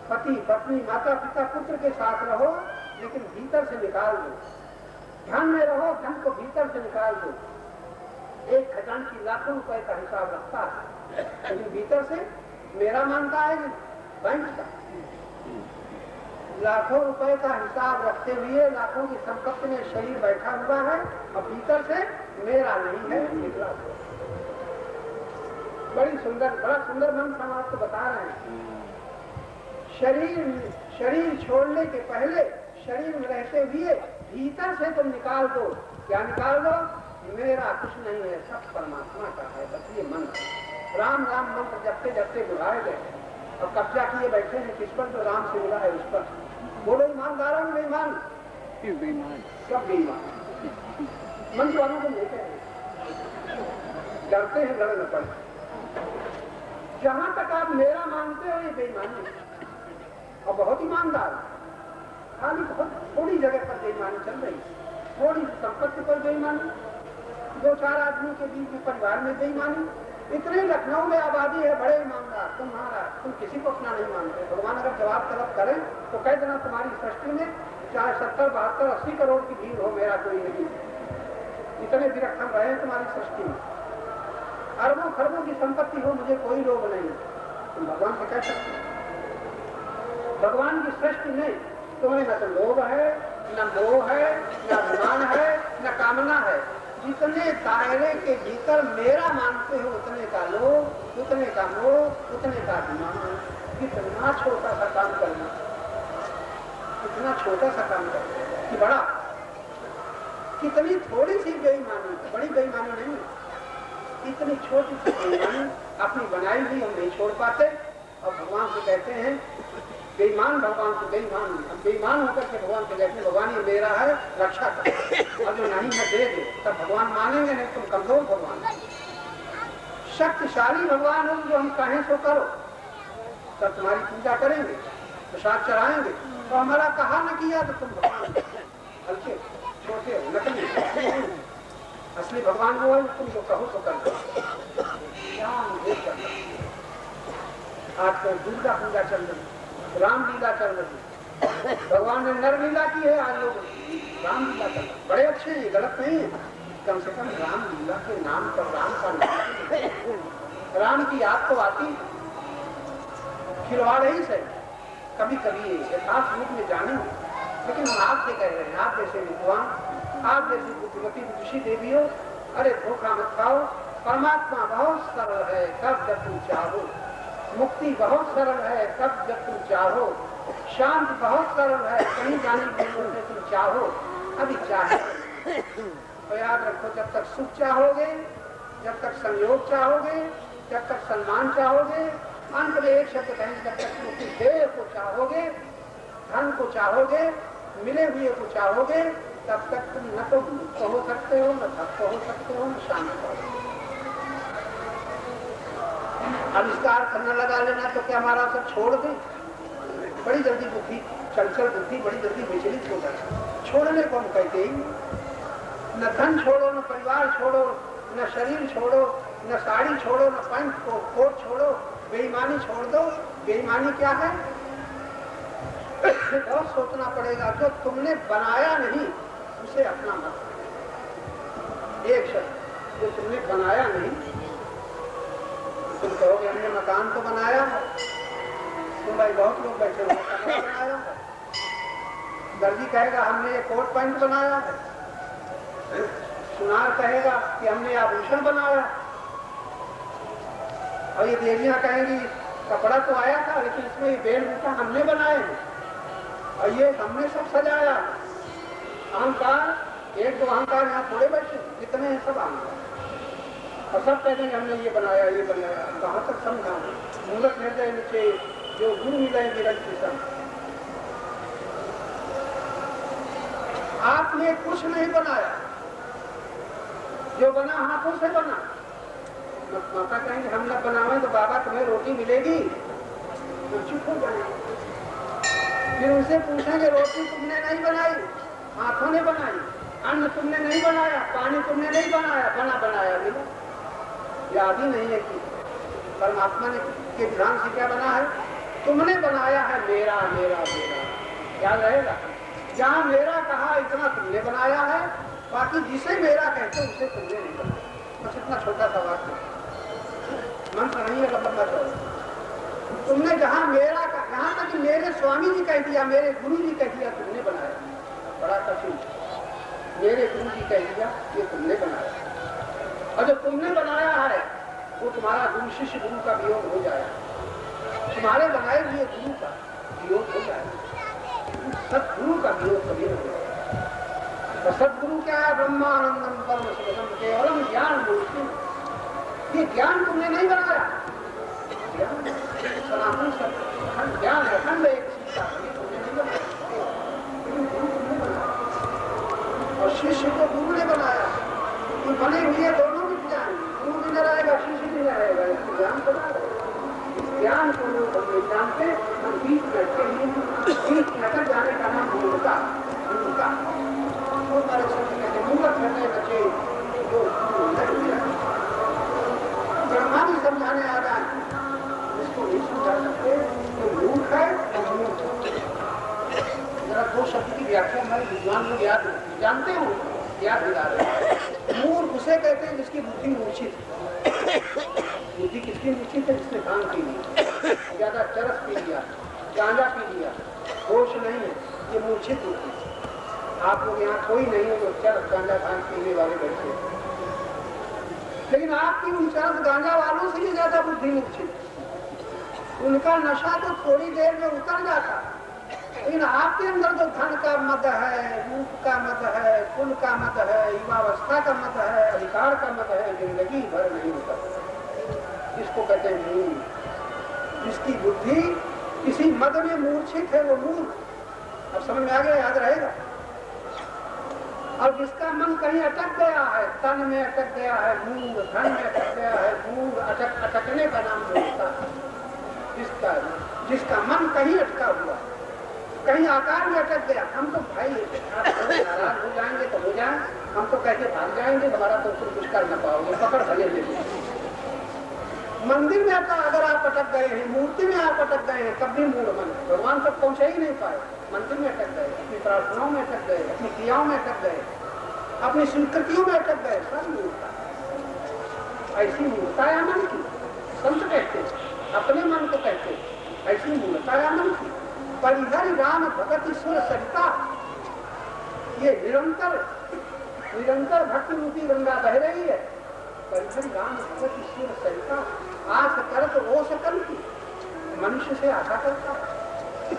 पति पत्नी माता पिता पुत्र के साथ रहो लेकिन भीतर से निकाल दो। धन में रहो, धन को भीतर से निकाल दो। एक खजांची लाखों रुपए का हिसाब रखता है, लेकिन भीतर से मेरा मानता है बैंक का लाखों रुपए का हिसाब रखते हुए लाखों की संपत्ति में शरीर बैठा हुआ है और भीतर से मेरा नहीं है, निकला। बड़ा सुंदर मंत्र हम आपको बता रहे हैं। शरीर छोड़ने के पहले शरीर में रहते हुए भीतर से तुम निकाल दो। क्या निकाल दो? मेरा कुछ नहीं है, सब परमात्मा का है, बस ये मंत्र। राम राम मंत्र जपते जपते बुलाए गए और कब्जा किए बैठे हैं किस पर? तो राम से मिला है उस पर। बोलो ईमानदारों में बेईमान, सब बेईमान। मंत्र वालों को लेते हैं, डरते हैं लड़ न पड़े। जहां तक आप मेरा मानते हो ये बेईमानी, और बहुत ईमानदार, खाली बहुत थोड़ी जगह पर बेईमानी चल रही, थोड़ी संपत्ति पर बेईमानी, 2-4 आदमी के बीच में परिवार में बेईमानी। इतने लखनऊ में आबादी है बड़े ईमानदार, तुम किसी को अपना नहीं मानते। भगवान अगर जवाब तलब करें तो कह देना तुम्हारी सृष्टि में चाहे 70, 72, 80 करोड़ की भीड़ हो, मेरा कोई नहीं। इतने विरक्त हम रहे तुम्हारी सृष्टि में, अरबों खरबों की संपत्ति हो, मुझे कोई लोभ नहीं। तुम भगवान से कह सकते हो? भगवान की सृष्टि में तुम्हें न तो लोभ है, न मोह है, न अभिमान है, न कामना है। जितने दायरे के भीतर मेरा मानते हो उतने का लोभ, उतने का मोह, उतने का अभिमान। कितना छोटा सा काम करना, कितना छोटा सा काम करना कि बड़ा, कितनी थोड़ी सी बेईमानी, बड़ी बेईमानी नहीं, इतनी छोटी सी बेईमानी अपनी बनाई हुई हम नहीं छोड़ पाते। और भगवान से कहते हैं बेईमान, भगवान को बेईमान, हम बेईमान होकर के भगवान से कहते हैं भगवान ये मेरा है, रक्षा कर, और जो नहीं है दे दो। तब भगवान मानेंगे, नहीं तुम कमजोर भगवान। शक्तिशाली भगवान हो, जो हम कहें सो करो, तब तुम्हारी पूजा करेंगे, प्रसाद चढ़ाएंगे। तो हमारा कहा न किया तो तुम भगवान हल्के छोटे हो, नकली। असली भगवान वो है तुम जो कहो तो कर दो। आज तो दुर्गा पूजा चल रही, रामलीला चल रही, भगवान ने नरलीला की है, आज लोग रामलीला कर रहे। बड़े अच्छे हैं, गलत नहीं है, कम से कम रामलीला के नाम पर राम का नाम, राम की याद तो आती, खिलवाड़ ही सही, कभी कभी यथार्थ रूप में जानेंगे। लेकिन हम आपसे कह रहे हैं, आप जैसे विद्वान, आप जैसी बुद्धिमती ऋषि देवी हो, अरे धोखा मत खाओ। परमात्मा बहुत सरल है, कब जब तुम चाहो। मुक्ति बहुत सरल है, कब जब तुम चाहो। शांति बहुत सरल है, कहीं जाने की जरूरत तुम चाहो, अभी चाहे। तो याद रखो, जब तक सुख चाहोगे, जब तक संयोग चाहोगे, जब तक सम्मान चाहोगे, अंत में एक शब्द कहेंगे, जब तक मुक्ति देह को चाहोगे, धन को चाहोगे, मिले हुए को चाहोगे, तब तक तुम न तो मुक्त हो सकते हो, न भक्त हो सकते हो, न शांत हो सकते हो। अब इसका अर्थ न लगा लेना तो क्या हमारा सब छोड़ दे? बड़ी जल्दी बुद्धि, चंचल बुद्धि बड़ी जल्दी विचलित हो जाती। छोड़ने को हम कहते ही न धन छोड़ो, न परिवार छोड़ो, न शरीर छोड़ो, न साड़ी छोड़ो, न पैंट कोट छोड़ो, बेईमानी छोड़ दो। बेईमानी क्या है? बहुत सोचना पड़ेगा। जो तुमने बनाया नहीं उसे अपना मत। एक शब्द, जो तुमने बनाया नहीं, तुम कहोगे हमने मकान तो बनाया है, तुम भाई बहुत लोग बैठे हो, बनाया है, दर्जी कहेगा हमने ये कोट पैंट बनाया है, सुनार कहेगा कि हमने आभूषण बनाया, और ये देवियां कहेंगी कपड़ा तो आया था लेकिन इसमें ये बेल बूटा हमने बनाए हैं और ये हमने सब सजाया। अहंकार, एक दो अहंकार यहाँ थोड़े बैठे, कितने हैं सब अहंकार, और सब कहते हैं हमने ये बनाया ये बनाया। कहाँ तक समझा मूलक हृदय नीचे जो गुरु मिले विरल किशन। आपने कुछ नहीं बनाया, जो बना हाथों से बना। माता कहेंगे हम न बनावे तो बाबा तुम्हें रोटी मिलेगी, तो चुप हो जाएंगे। फिर उनसे पूछेंगे रोटी तुमने नहीं बनाई, हाथों ने बनाई, अन्न तुमने नहीं बनाया, पानी तुमने नहीं बनाया, बना बनाया मिला। याद ही नहीं है कि परमात्मा ने के ध्यान से क्या बना है, तुमने बनाया है मेरा मेरा मेरा। याद रहेगा, जहाँ मेरा कहा इतना तुमने बनाया है, बाकी जिसे मेरा कहते उसे तुमने नहीं बनाया। बस इतना छोटा सा वाक्य, मंत्र नहीं है लंबा चौड़ा। तुमने जहाँ मेरा का, यहाँ तक कि मेरे स्वामी जी कह दिया, मेरे गुरु जी कह दिया तुमने बनाया, बड़ा कठिन। मेरे गुरु जी कह दिया ये तुमने बनाया, और जो तुमने बनाया है वो तुम्हारा गुरु शिष्य गुरु का वियोग हो जाएगा, तुम्हारे बनाए हुए गुरु का वियोग हो जाएगा, सदगुरु का वियोग कभी नहीं होगा। तो सदगुरु क्या है, ब्रह्मानंदम परम सुखदम केवलम ज्ञान मूर्ति। ये ज्ञान तुमने नहीं बनाया, सनातन सत्य ज्ञान है, अखंड एक शिक्षा तुमने नहीं बनाया, और शिष्य को गुरु ने बनाया। तो बने हुए दोनों भी ज्ञान, गुरु भी न रहेगा शिष्य भी न रहेगा, इसको ज्ञान बना। ज्ञान को लोग हम नहीं जानते, हम बीच बैठते ही बीच नजर जाने का नाम मूर्खता। वो हमारे शब्द कहते मूर्ख हृदय बचे जो ब्रह्मा भी समझाने आ रहा है, इसको नहीं समझा सकते तो मूर्ख है और मूर्ख। जरा दो शब्द की व्याख्या हमारे विद्वान लोग याद जानते हो, याद दिला रहे। मूर्ख उसे कहते हैं जिसकी बुद्धि मूर्छित है। बुद्धि किसकी मूर्छित है, जिसने काम पी लिया, ज्यादा चरस पी लिया, गांजा पी लिया, होश नहीं है, ये मूर्छित बुद्धि। आप लोग यहाँ कोई नहीं है जो चरस गांजा भांग पीने वाले बैठे, लेकिन आपकी उन चरस गांजा वालों से भी ज्यादा बुद्धि मूर्छित। उनका नशा तो थोड़ी देर में उतर जाता, लेकिन आपके अंदर जो धन का मद है, रूप का मद है, कुल का मद है, युवावस्था का मद है, अधिकार का मद है, जिंदगी भर नहीं उतरता। इसको कहते हैं मूर्ख। जिसकी बुद्धि किसी मद में मूर्छित है वो मूर्ख। अब समझ में आ गया, याद रहेगा। और जिसका मन कहीं अटक गया है, तन में अटक गया है मूंग, धन में अटक गया है मूंग, अटकने का नाम मूर्खता। जिसका मन कहीं अटका हुआ, कहीं आकार में अटक गया, हम तो भाई नाराज हो जाएंगे तो हो जाए, हम तो कहते भाग जाएंगे, हमारा तो कुछ कर न पाओगे, पकड़ भले ले। मंदिर में अगर आप अटक गए हैं, मूर्ति में आप अटक गए हैं, कभी मूड मन भगवान तक पहुंचे ही नहीं पाए। मंदिर में अटक गए, अपनी प्रार्थनाओं में अटक गए, अपनी क्रियाओं में अटक गए, अपनी स्वीकृतियों में अटक गए, सब मूर्खता। ऐसी मूर्खता है मन की, संत कहते अपने मन को कहते, ऐसी मूर्खता है मन की। परिहर राम भगत ईश्वर सरिता, ये निरंतर भक्ति रूपी गंगा बह रही है। परिहर राम भगत ईश्वर सरिता, आस करत रोष करती, मनुष्य से आशा करता,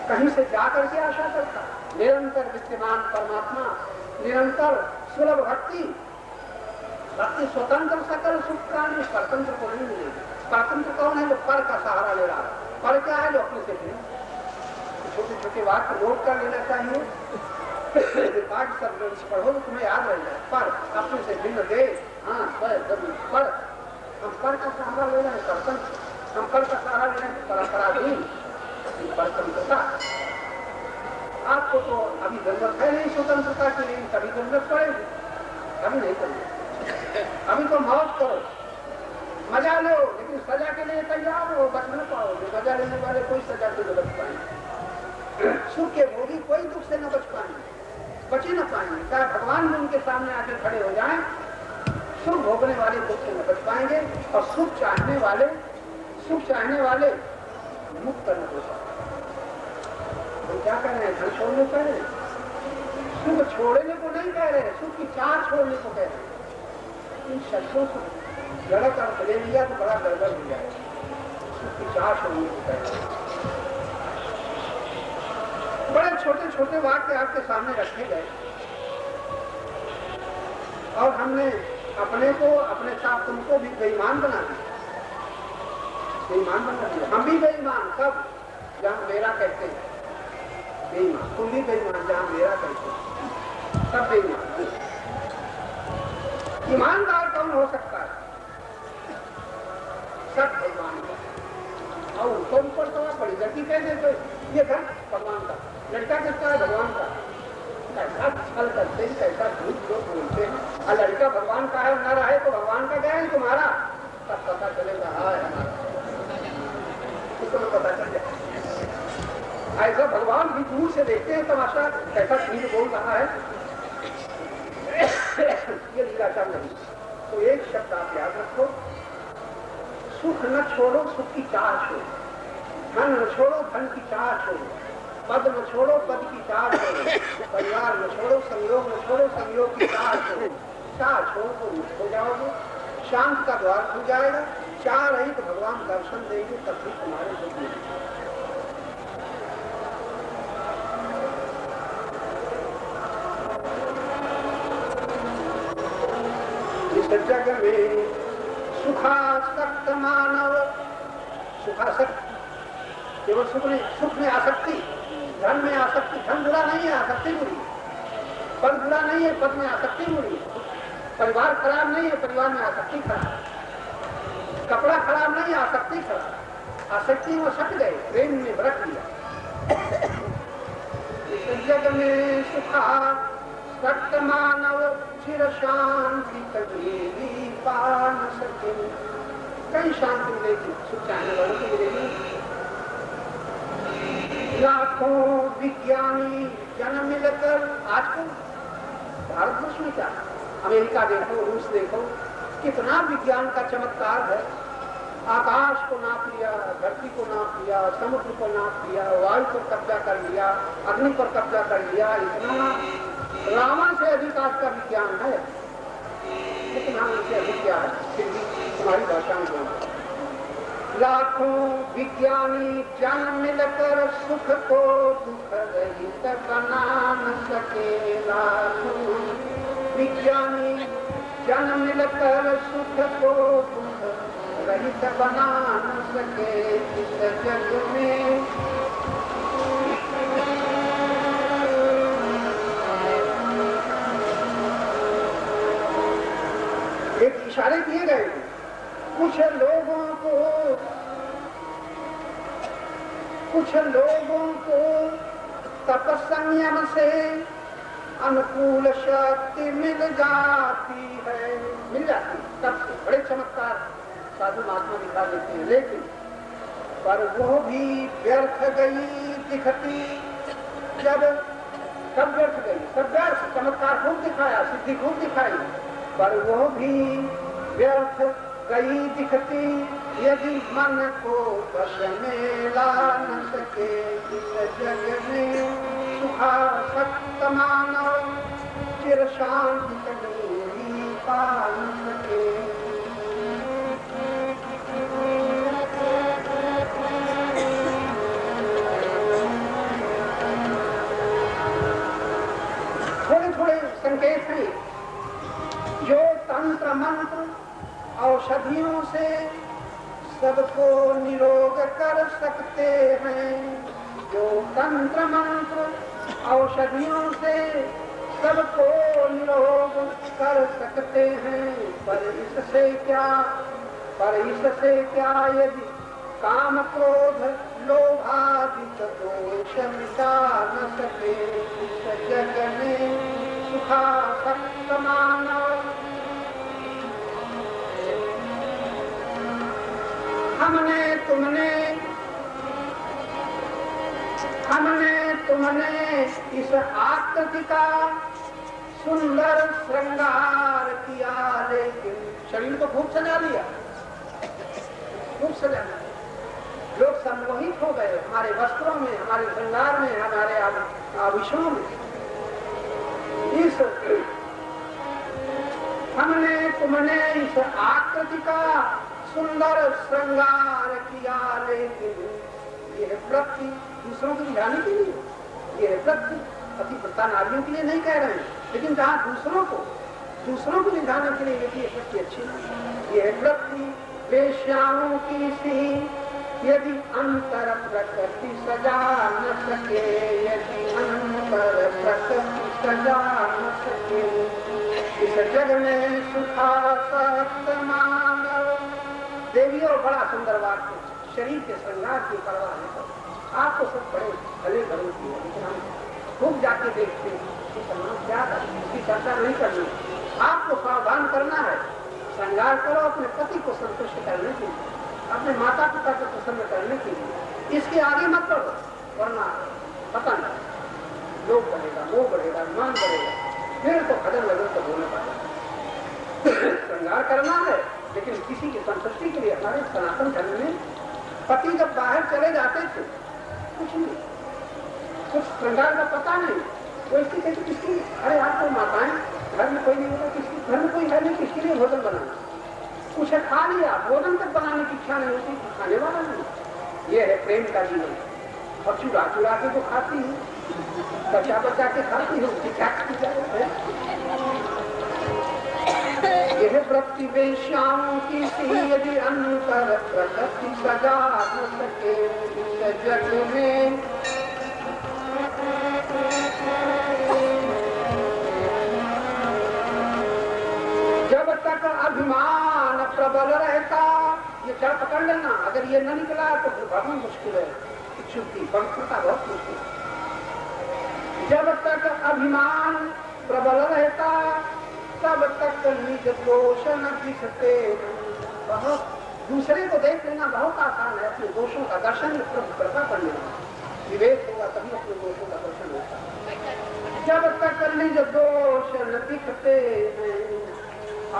कहीं से जा करके आशा करता। निरंतर विद्यमान परमात्मा, निरंतर सुलभ भक्ति, भक्ति स्वतंत्र सकल सुख का नहीं, परतंत्र को नहीं मिलेगी। परतंत्र कौन है? जो पर का सहारा ले रहा है। पर क्या है? जो अपने से भिन्न। छोटे छोटे वाक्य नोट कर लेना चाहिए, पाठ सब पढ़ो तो तुम्हें याद रह जाए। पर अपने से भिन्न दे, हाँ पर हम पर का सहारा ले रहे हैं, परतंत्र। हम पर का सहारा ले रहे हैं, परंपराधीन परतंत्रता। आपको तो अभी जरूरत है नहीं स्वतंत्रता की, नहीं कभी जरूरत पड़ेगी, अभी नहीं करेंगे। अभी तो मौज करो, मजा लो, लेकिन सजा के लिए तैयार हो, बच न पाओगे। मजा लेने वाले कोई सजा से न बच पाएंगे, सुख के भोगी कोई दुख से न बच पाएंगे, बचे न पाएंगे। चाहे भगवान भी उनके सामने आके खड़े हो जाएं, सुख भोगने वाले दुख से न बच पाएंगे, और सुख चाहने वाले मुक्त न हो सकते। तो क्या कर रहे हैं? धन छोड़ने कह रहे हैं, सुख छोड़ने को नहीं कह रहे, सुख की चाह छोड़ने को कह रहे। इन शब्दों को गलत अर्थ ले लिया तो बड़ा गड़बड़ हो जाएगा। सुख की चाह छोड़ने को कह रहे। बड़े छोटे छोटे वाक्य आपके सामने रखे गए और हमने अपने को, अपने साथ तुमको भी बेईमान बना दिया। बेईमान बना दिया, हम भी बेईमान, सब जहां मेरा कहते हैं बेईमान, तुम भी बेईमान जहां मेरा कहते हैं, सब बेईमान। ईमानदार कौन हो सकता है? सब बेईमान। और उनको ऊपर तो बड़ी गलती कह देते, ये घर भगवान का, लड़का किसका है? भगवान का। कैसा छल करते हैं, कैसा झूठ लोग बोलते हैं। और लड़का भगवान का है, न रहे तो भगवान का क्या है तुम्हारा? तब पता चलेगा है हमारा, उसको पता चल जाए। ऐसा भगवान भी दूर से देखते हैं तमाशा, कैसा झूठ बोल रहा है। ये लीलाचार नहीं। तो एक शब्द आप याद रखो, सुख न छोड़ो, सुख की चाह छोड़ो। धन न छोड़ो, धन की चाह छोड़ो। पद न छोड़ो, पद की चाह छोड़ो। परिवार न छोड़ो, संयोग न छोड़ो, संयोग की चाह छोड़ो। चाह छोड़ो तो मुक्त हो जाओगे, शांत का द्वार खुल जाएगा। चाह रही तो भगवान दर्शन देंगे, तब भी तुम्हारे दुख नहीं। जग में सुखासक्त मानव, सुखासक्त केवल सुख नहीं, सुख में आसक्ति, धन में आसक्ति, धन बुरा नहीं है, आसक्ति बुरी। पद बुरा नहीं है, पद में आसक्ति बुरी। परिवार खराब नहीं है, परिवार में आसक्ति खराब। कपड़ा खराब नहीं है, आसक्ति खराब। आसक्ति में सट गए, प्रेम में बरत लिया। इस जग में सुखासक्त मानव चिर शांति कभी पा न सके। कई शांति मिलेगी, सुख चाहने वालों को मिलेगी। लाखों विज्ञानी जन्म मिलकर, आजकल भारतवर्ष में क्या, अमेरिका देखो, रूस देखो, कितना विज्ञान का चमत्कार है। आकाश को नाप लिया, धरती को नाप लिया, समुद्र को नाप लिया, वायु पर कब्जा कर लिया, अग्नि पर कब्जा कर लिया। इतना रावण से अधिक आज का विज्ञान है, लेकिन हम उनसे अधिक क्या है, फिर भी तुम्हारी भाषा में बोलते। लाखों विज्ञानी जन्म मिलकर सुख को दुख रहित बना न सके। लाखों विज्ञानी जन्म मिलकर सुख को दुख रहित बना न सके। इस जग में एक इशारे दिए गए, कुछ लोगों को तपसंयम से अनुकूल शक्ति मिल जाती है, मिल जाती है। तब से बड़े चमत्कार साधु महात्मा दिखा देते हैं, लेकिन पर वो भी व्यर्थ गई दिखती। जब कब व्यर्थ गई? सब व्यर्थ, चमत्कार खूब दिखाया, सिद्धि खूब दिखाई, पर वो भी व्यर्थ गई दिखती। यदि मन को बस में ला न सके। इस जग में सुखासक्त मानव चिर शांति कभी पा न सके। थोड़े थोड़े संकेत हैं जो तंत्र मंत्र औषधियों से सबको निरोग कर सकते हैं। जो तंत्र मंत्र औषधियों से सबको निरोग कर सकते हैं। पर इससे क्या यदि काम क्रोध लोभादिक दोष मिटा न सके। इस जग में सुखासक्त मानव हमने इस आकृति का सुंदर श्रृंगार किया, लेकिन शरीर को खूब सजा लिया, खूब सजा लिया। लोग सम्मोहित हो गए हमारे वस्त्रों में, हमारे श्रृंगार में, हमारे आभूषणों में। इस हमने तुमने इस आकृति का सुंदर श्रृंगार किया, लेकिन यह वृत्ति दूसरों को दिखाने के लिए, यह वृत्ति पतिव्रता नारियों के लिए नहीं कह रहे हैं, लेकिन जहाँ दूसरों को दिखाने के लिए यदि वृत्ति अच्छी नहीं, यह वृत्ति वेश्याओं की सी यदि अंतर प्रकृति सजा न सके, यदि अंतर प्रकृति सजा न सके, इस जग में सुखा सत्य मानव। देवियों बड़ा सुंदर वाक्य, शरीर के श्रृंगार की परवाह नहीं करते। आपको सब बड़े भले भले की है, लेकिन हम खूब जाके देखते हैं क्या करें, इसकी चर्चा नहीं करनी। आपको सावधान करना है, श्रृंगार करो अपने पति को संतुष्ट करने के लिए, अपने माता पिता को प्रसन्न करने के लिए, इसके आगे मत बढ़ो, वरना पता नहीं लोभ बढ़ेगा, मोह बढ़ेगा, मान बढ़ेगा, फिर तो खजन लगन तो बोलने पाएगा। श्रृंगार करना है, लेकिन किसी की संतुष्टि के लिए। हमारे सनातन धर्म में पति जब बाहर चले जाते थे, कुछ नहीं, कुछ श्रृंगार का पता नहीं, वो इसकी कहती किसकी, अरे आपको माताएं घर में कोई नहीं होता, किसकी घर में कोई है नहीं, किसके लिए भोजन बनाना, कुछ खा लिया, भोजन तक बनाने की इच्छा नहीं होती, खाने वाला नहीं। ये है प्रेम का जीवन। और चुरा चुरा के जो खाती है, बचा बचा के खाती है, उसकी क्या है। यह वृत्ति वेश्याओं की सी यदि अंतर प्रकृति सजा न सके, इस जग में जब तक अभिमान प्रबल रहता, ये चढ़ पकड़ लेना, अगर ये न निकला तो फिर बहुत मुश्किल है, इच्छुक्ति पवित्रता बहुत मुश्किल है। जब तक अभिमान प्रबल रहता, तब तक निज दोष न दिखते। बहुत दूसरे को देख लेना बहुत आसान है, अपने दोषों का दर्शन प्रभु कृपा कर लेना, विवेक होगा तभी अपने दोषों का दर्शन होता है। जब तक निज दोष न दिखते हैं,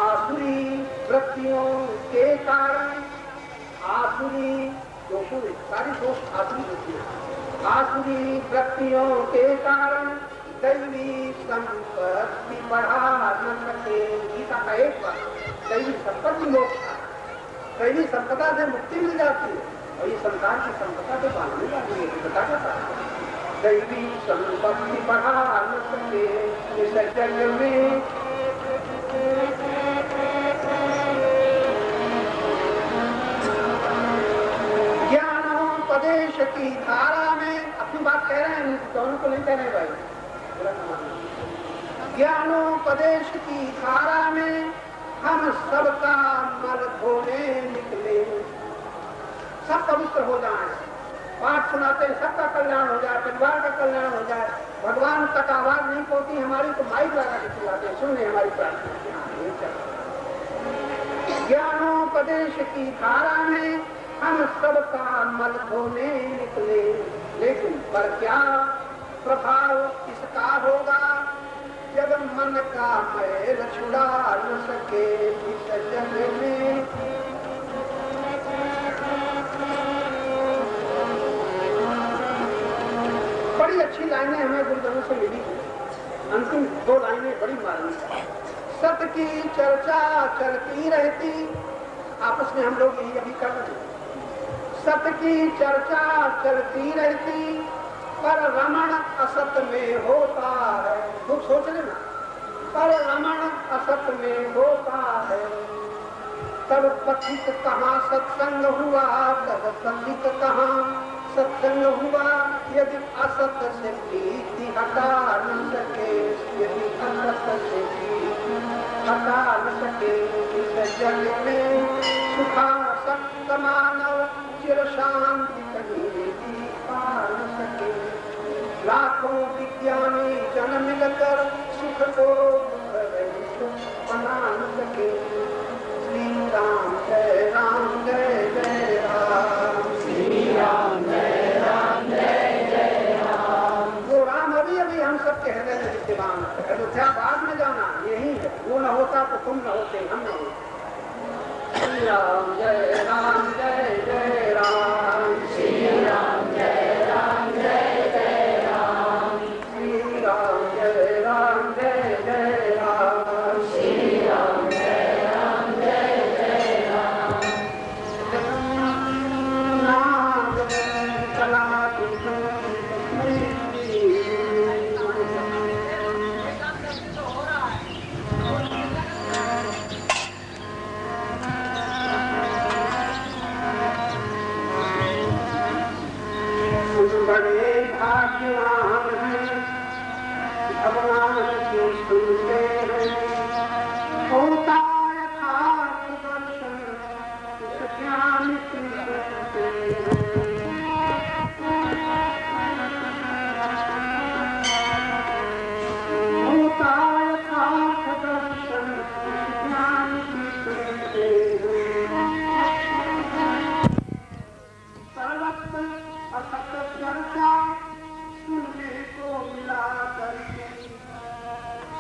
आसुरी वृत्तियों के कारण, आसुरी दोषों में सारी दोष आसुरी वृत्तियां, आसुरी वृत्तियों के कारण दैवी संपत्ति बढ़ा न सके। गीता का एक बात, दैवी संपत्ति मोक्ष, दैवी संपदा से मुक्ति मिल जाती है, और ये संसार की संपदा से बांधने जाती है, बता जाता है। दैवी संपत्ति बढ़ा न सके, इस जग में ज्ञानोपदेश की धारा में, अपनी बात कह रहे हैं, दोनों को नहीं कह रहे भाई, ज्ञानोपदेश की धारा में हम सबका मल धोने निकले, सब पवित्र हो जाएं, पाठ सुनाते हैं, सबका कल्याण हो जाए, परिवार का कल्याण हो जाए, भगवान तक आवाज नहीं पहुंची हमारी तो माइक लगा के चिल्लाते हैं, सुन ले हमारी प्रार्थना। ज्ञानोपदेश की धारा में हम सबका मल धोने निकले, लेकिन पर क्या प्रभाव इसका होगा जब मन का मैल छुड़ा न सके इस जग में। बड़ी अच्छी लाइनें हमें गुरुजनों से मिली, अंतिम दो लाइनें बड़ी मार्मिक। सत्य की चर्चा चलती रहती, आपस में हम लोग यही अभी कर रहे हैं, सत्य की चर्चा चलती रहती, पर रमण असत में होता है। खूब सोच लेना, पर रमण असत में होता है, तब पथित कहाँ सत्संग हुआ, तब पथित कहाँ सत्संग हुआ। यदि असत से प्रीति हटा न सके, यदि असत से प्रीति हटा न सके, इस जग में सुखा सत्य मानव चिर शांति कहीं भी पा न सके। लाखों विज्ञानी जन मिलकर सुख को बना न सके। श्री राम जय राम जय जय राम, श्री राम जय राम जय जय राम। वो राम अभी अभी हम सबके हृदय में विद्यमान, अयोध्या बाद में जाना यही है, वो न होता तो तुम न होते, हम न होते। श्री राम जय राम जय जय राम, श्री राम जय राम जय जय राम, श्री राम जय राम जय बड़े भाग्यवान हैं, भगवान के सुनते हैं। होता यथार्थ दर्शन उस ज्ञान की सुनते हैं। होता यथार्थ दर्शन उस ज्ञान की सुनते हैं। सर्वत्र असत चर्चा सुनने को मिला करके,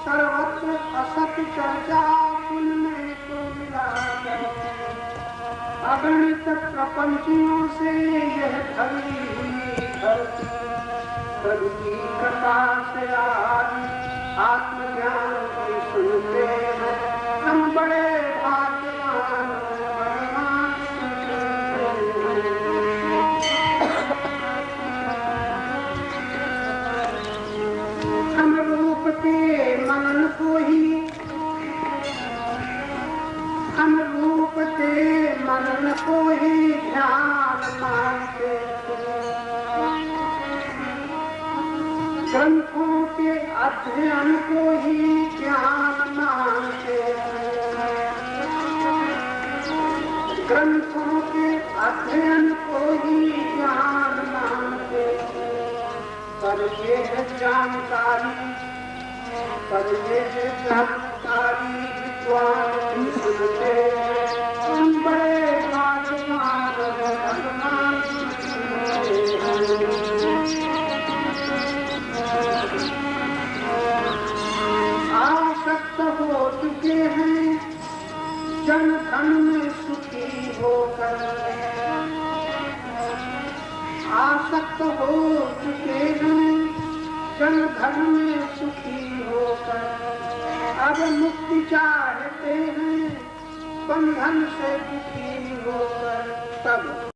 सर्वत्र असत चर्चा सुनने को मिला करके, अगणित प्रपंचियों से यह भरी हुई धरती, सबकी कृपा से आज आत्मज्ञान की सुनते हैं। हम बड़े भाग्यवान भगवान सुनते हैं। हम रूप के मनन को ही, हम रूप के मनन को ही ध्यान मानते थे। ग्रंथों के अध्ययन को ही ज्ञान मानते थे। ग्रंथों के अध्ययन को ही ज्ञान मानते थे। पर ये है जानकारी, पर ये है जानकारी विद्वान भी सुनते हैं। हम बड़े भाग्यवान भगवान सुनते हैं। आसक्त हो चुके हैं जन धन में सुखी होकर, आसक्त हो चुके हैं जन धन में सुखी होकर, अब मुक्ति चाहते हैं बंधन से दुखी होकर। तब